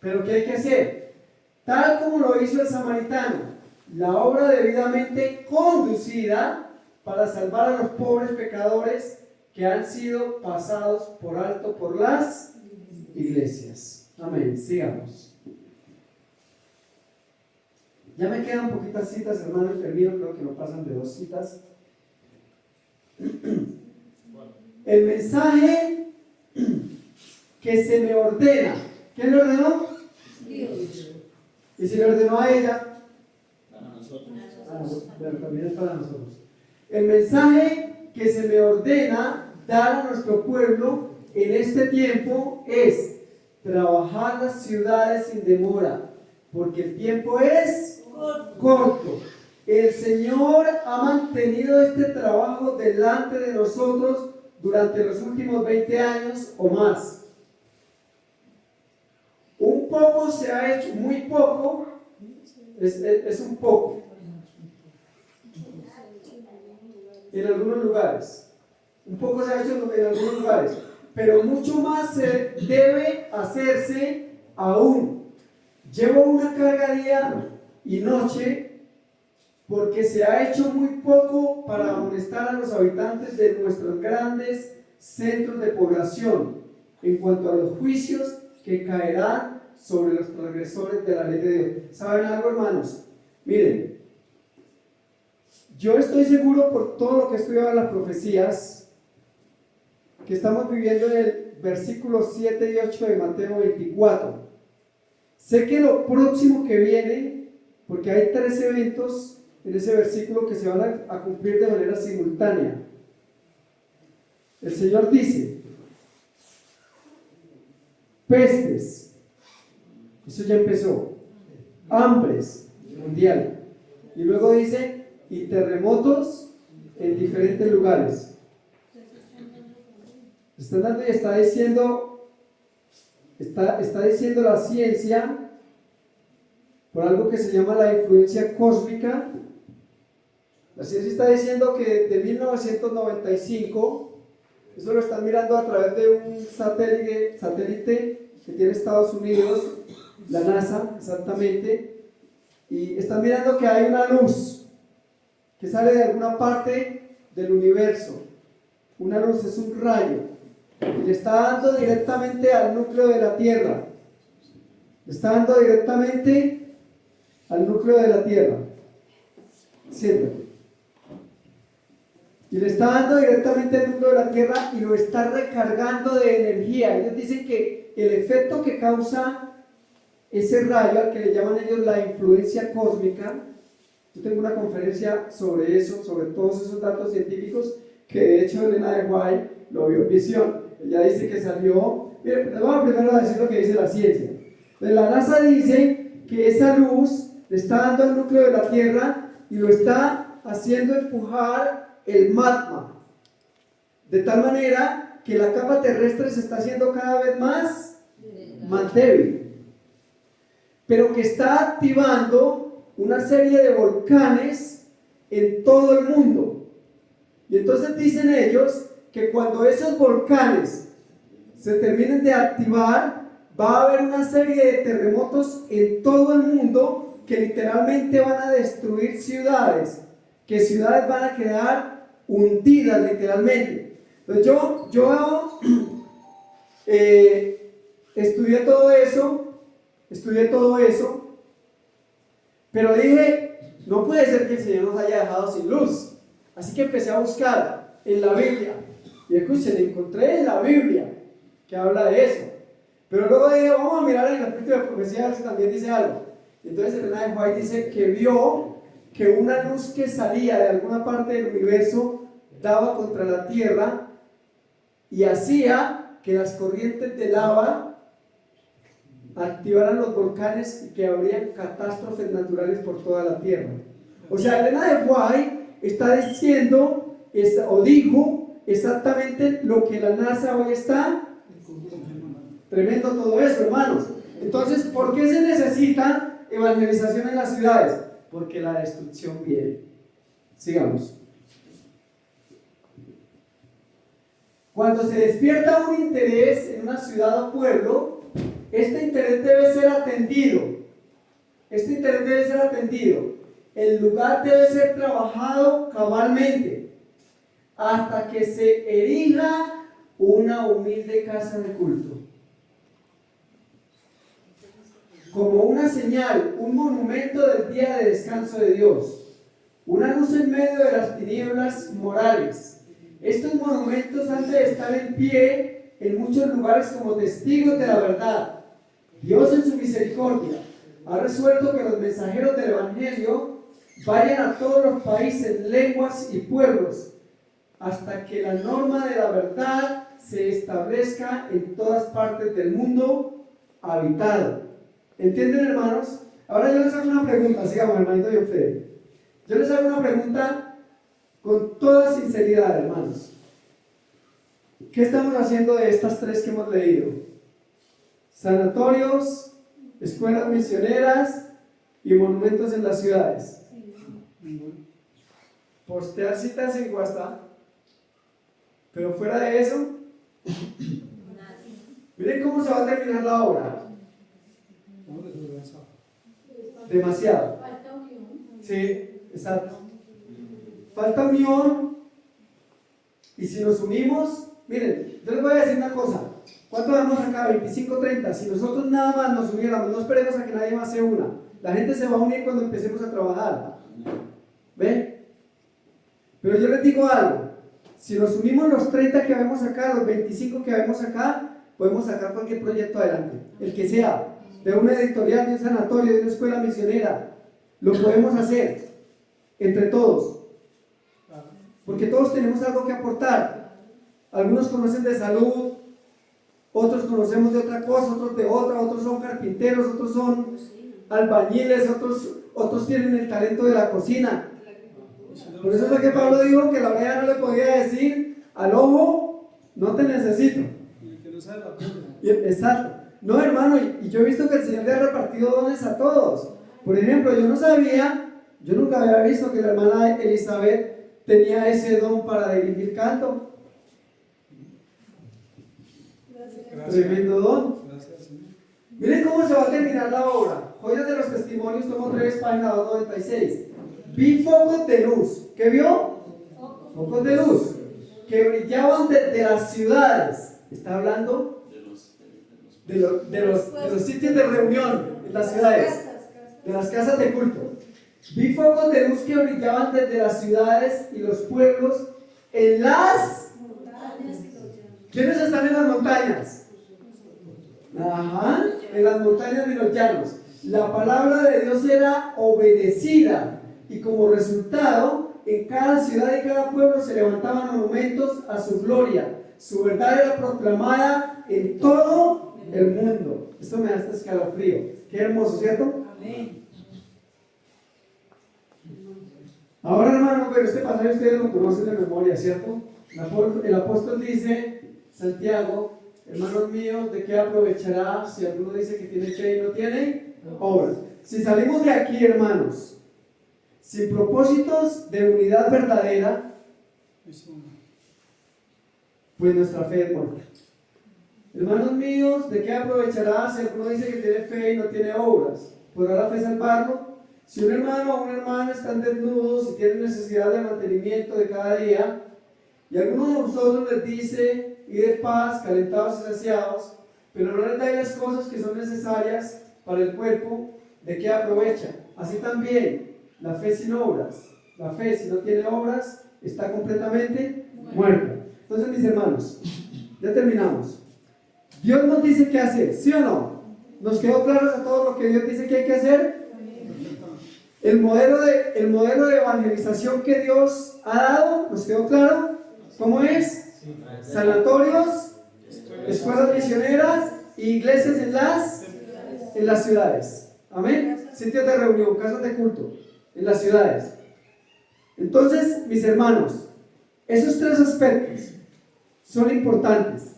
Pero ¿qué hay que hacer? Tal como lo hizo el samaritano, la obra debidamente conducida para salvar a los pobres pecadores que han sido pasados por alto por las iglesias. Amén. Sigamos. Ya me quedan poquitas citas, hermano, y termino, creo que no pasan de 2 citas. El mensaje que se me ordena. ¿Quién le ordenó? Dios. ¿Y si le ordenó a ella? Para nosotros. Pero también es para nosotros. El mensaje que se me ordena dar a nuestro pueblo en este tiempo es trabajar las ciudades sin demora, porque el tiempo es corto. El Señor ha mantenido este trabajo delante de nosotros durante los últimos 20 años o más. Un poco se ha hecho, muy poco, es un poco. En algunos lugares. Un poco se ha hecho en algunos lugares. Pero mucho más se debe hacerse aún. Llevo una carga día y noche porque se ha hecho muy poco para amonestar a los habitantes de nuestros grandes centros de población en cuanto a los juicios que caerán sobre los transgresores de la ley de Dios. ¿Saben algo, hermanos? Miren, yo estoy seguro por todo lo que he estudiado en las profecías que estamos viviendo en el versículo 7 y 8 de Mateo 24. Sé que lo próximo que viene, porque hay 3 eventos en ese versículo que se van a cumplir de manera simultánea. El Señor dice: pestes, eso ya empezó, hambres, mundial, y luego dice, y terremotos en diferentes lugares. Está dando y está diciendo la ciencia, por algo que se llama la influencia cósmica. La ciencia está diciendo que de 1995, eso lo están mirando a través de un satélite que tiene Estados Unidos, la NASA exactamente, y están mirando que hay una luz que sale de alguna parte del universo. Una luz es un rayo y le está dando directamente al núcleo de la Tierra. Le está dando directamente al núcleo de la Tierra. Siéntate. Y le está dando directamente al núcleo de la Tierra y lo está recargando de energía. Ellos dicen que el efecto que causa ese rayo al que le llaman ellos la influencia cósmica. Yo tengo una conferencia sobre eso, sobre todos esos datos científicos, que de hecho Elena de White lo vio en visión. Ella dice que salió, miren, les vamos primero a decir lo que dice la ciencia. Entonces, la NASA dice que esa luz le está dando al núcleo de la Tierra y lo está haciendo empujar el magma, de tal manera que la capa terrestre se está haciendo cada vez más débil, pero que está activando una serie de volcanes en todo el mundo. Y entonces dicen ellos que cuando esos volcanes se terminen de activar, va a haber una serie de terremotos en todo el mundo que literalmente van a destruir ciudades, que ciudades van a quedar hundidas literalmente. Entonces yo estudié todo eso, pero dije, no puede ser que el Señor nos haya dejado sin luz. Así que empecé a buscar en la Biblia. Y escuchen, encontré en la Biblia que habla de eso. Pero luego dije, vamos a mirar en el capítulo de profecía a ver si también dice algo. Y entonces Elena de White dice que vio que una luz que salía de alguna parte del universo daba contra la tierra y hacía que las corrientes de lava activaran los volcanes y que habrían catástrofes naturales por toda la tierra. O sea, Elena de White está diciendo o dijo exactamente lo que la NASA hoy está. Tremendo todo eso, hermanos. Entonces, ¿por qué se necesita evangelización en las ciudades? Porque la destrucción viene. Sigamos. Cuando se despierta un interés en una ciudad o pueblo, este interés debe ser atendido. El lugar debe ser trabajado cabalmente hasta que se erija una humilde casa de culto. Como una señal, un monumento del día de descanso de Dios, una luz en medio de las tinieblas morales. Estos monumentos han de estar en pie en muchos lugares como testigos de la verdad. Dios en su misericordia ha resuelto que los mensajeros del Evangelio vayan a todos los países, lenguas y pueblos, hasta que la norma de la verdad se establezca en todas partes del mundo habitado. ¿Entienden, hermanos? Ahora yo les hago una pregunta, sigamos, hermanito y ustedes. Yo les hago una pregunta con toda sinceridad, hermanos. ¿Qué estamos haciendo de estas tres que hemos leído? Sanatorios, escuelas misioneras y monumentos en las ciudades. Postear citas en WhatsApp. Pero fuera de eso, miren cómo se va a terminar la obra. Demasiado. Sí, exacto. Falta unión. Y si nos unimos, miren, yo les voy a decir una cosa. ¿Cuántos vamos acá? 25, 30. Si nosotros nada más nos uniéramos, no esperemos a que nadie más se una. La gente se va a unir cuando empecemos a trabajar. ¿Ven? Pero yo les digo algo. Si nos unimos los 30 que vemos acá, los 25 que vemos acá, podemos sacar cualquier proyecto adelante. El que sea. De una editorial, de un sanatorio, de una escuela misionera. Lo podemos hacer. Entre todos. Porque todos tenemos algo que aportar. Algunos conocen de salud, otros conocemos de otra cosa, otros de otra, otros son carpinteros, otros son albañiles, otros tienen el talento de la cocina. Por eso es que Pablo dijo que la oreja no le podía decir al ojo, no te necesito. Exacto. No, hermano, y yo he visto que el Señor le ha repartido dones a todos. Por ejemplo, yo nunca había visto que la hermana Elizabeth tenía ese don para dirigir canto. Gracias. Tremendo don. Gracias. Miren cómo se va a terminar la obra. Joyas de los testimonios, tomo 3, página 296. Vi focos de luz. ¿Qué vio? Focos de luz que brillaban desde las ciudades. Está hablando de los sitios de reunión en las ciudades, de las casas de culto. Vi focos de luz que brillaban desde las ciudades y los pueblos en las montañas. ¿Quiénes están en las montañas? Ajá, en las montañas y los llanos. La palabra de Dios era obedecida y como resultado, en cada ciudad y cada pueblo se levantaban monumentos a su gloria. Su verdad era proclamada en todo el mundo. Esto me da este escalofrío. Qué hermoso, ¿cierto? Amén. Ahora, hermano, pero este pasaje ustedes lo conocen de memoria, ¿cierto? El apóstol dice, Santiago, hermanos míos, ¿de qué aprovechará si alguno dice que tiene fe y no tiene obras? Si salimos de aquí, hermanos, sin propósitos de unidad verdadera, pues nuestra fe es muerta. Hermanos míos, ¿de qué aprovechará si alguno dice que tiene fe y no tiene obras? ¿Podrá la fe salvarlo? Si un hermano o una hermana están desnudos y tienen necesidad de mantenimiento de cada día, y alguno de vosotros les dice, id de paz, calentados y saciados, pero no les dais las cosas que son necesarias para el cuerpo, ¿de qué aprovecha? Así también, la fe sin obras. La fe, si no tiene obras, está completamente muerta. Entonces, mis hermanos, ya terminamos. Dios nos dice qué hacer, ¿sí o no? ¿Nos quedó claro a todo lo que Dios dice que hay que hacer? El modelo de evangelización que Dios ha dado, ¿nos quedó claro? ¿Cómo es? Sanatorios, escuelas misioneras e iglesias en las ciudades. Amén. Sitios de reunión, casas de culto en las ciudades. Entonces, mis hermanos, esos tres aspectos son importantes.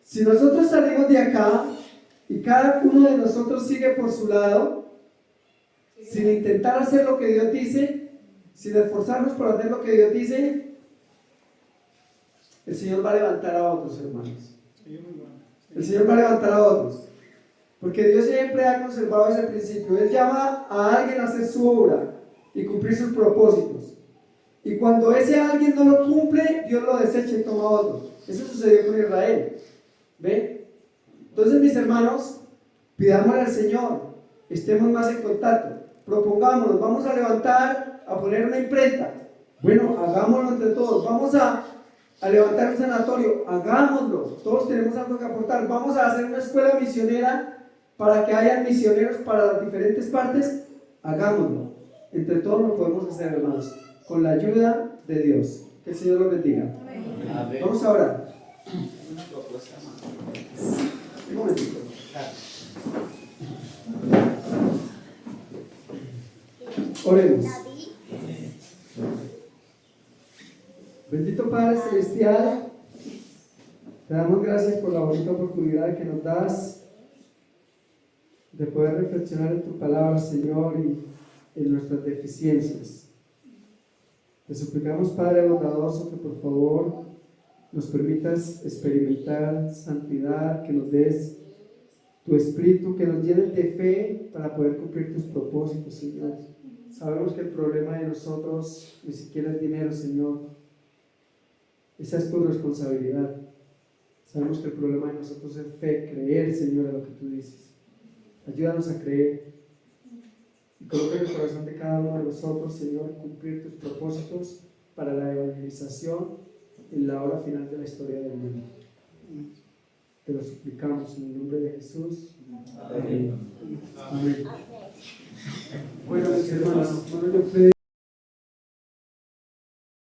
Si nosotros salimos de acá y cada uno de nosotros sigue por su lado, sin intentar hacer lo que Dios dice, sin esforzarnos por hacer lo que Dios dice, el Señor va a levantar a otros, hermanos. El Señor va a levantar a otros. Porque Dios siempre ha conservado ese principio. Él llama a alguien a hacer su obra y cumplir sus propósitos. Y cuando ese alguien no lo cumple, Dios lo desecha y toma a otro. Eso sucedió con Israel. ¿Ven? Entonces, mis hermanos, pidámosle al Señor, estemos más en contacto, propongámonos, vamos a levantar, a poner una imprenta. Bueno, hagámoslo entre todos. Vamos a levantar un sanatorio, hagámoslo. Todos tenemos algo que aportar. Vamos a hacer una escuela misionera para que hayan misioneros para las diferentes partes, hagámoslo. Entre todos lo podemos hacer, hermanos, con la ayuda de Dios. Que el Señor los bendiga. Amén. Vamos a orar. Un momentito. Oremos. Bendito Padre Celestial, te damos gracias por la bonita oportunidad que nos das de poder reflexionar en tu palabra, Señor, y en nuestras deficiencias. Te suplicamos, Padre bondadoso, que por favor nos permitas experimentar santidad, que nos des tu espíritu, que nos llenes de fe para poder cumplir tus propósitos, Señor. Sabemos que el problema de nosotros ni siquiera es dinero, Señor. Esa es tu responsabilidad. Sabemos que el problema de nosotros es fe, creer, Señor, en lo que tú dices. Ayúdanos a creer y coloca en el corazón de cada uno de nosotros, Señor, cumplir tus propósitos para la evangelización en la hora final de la historia del mundo. Te lo suplicamos en el nombre de Jesús. Amén. Amén. Bueno, mis hermanos,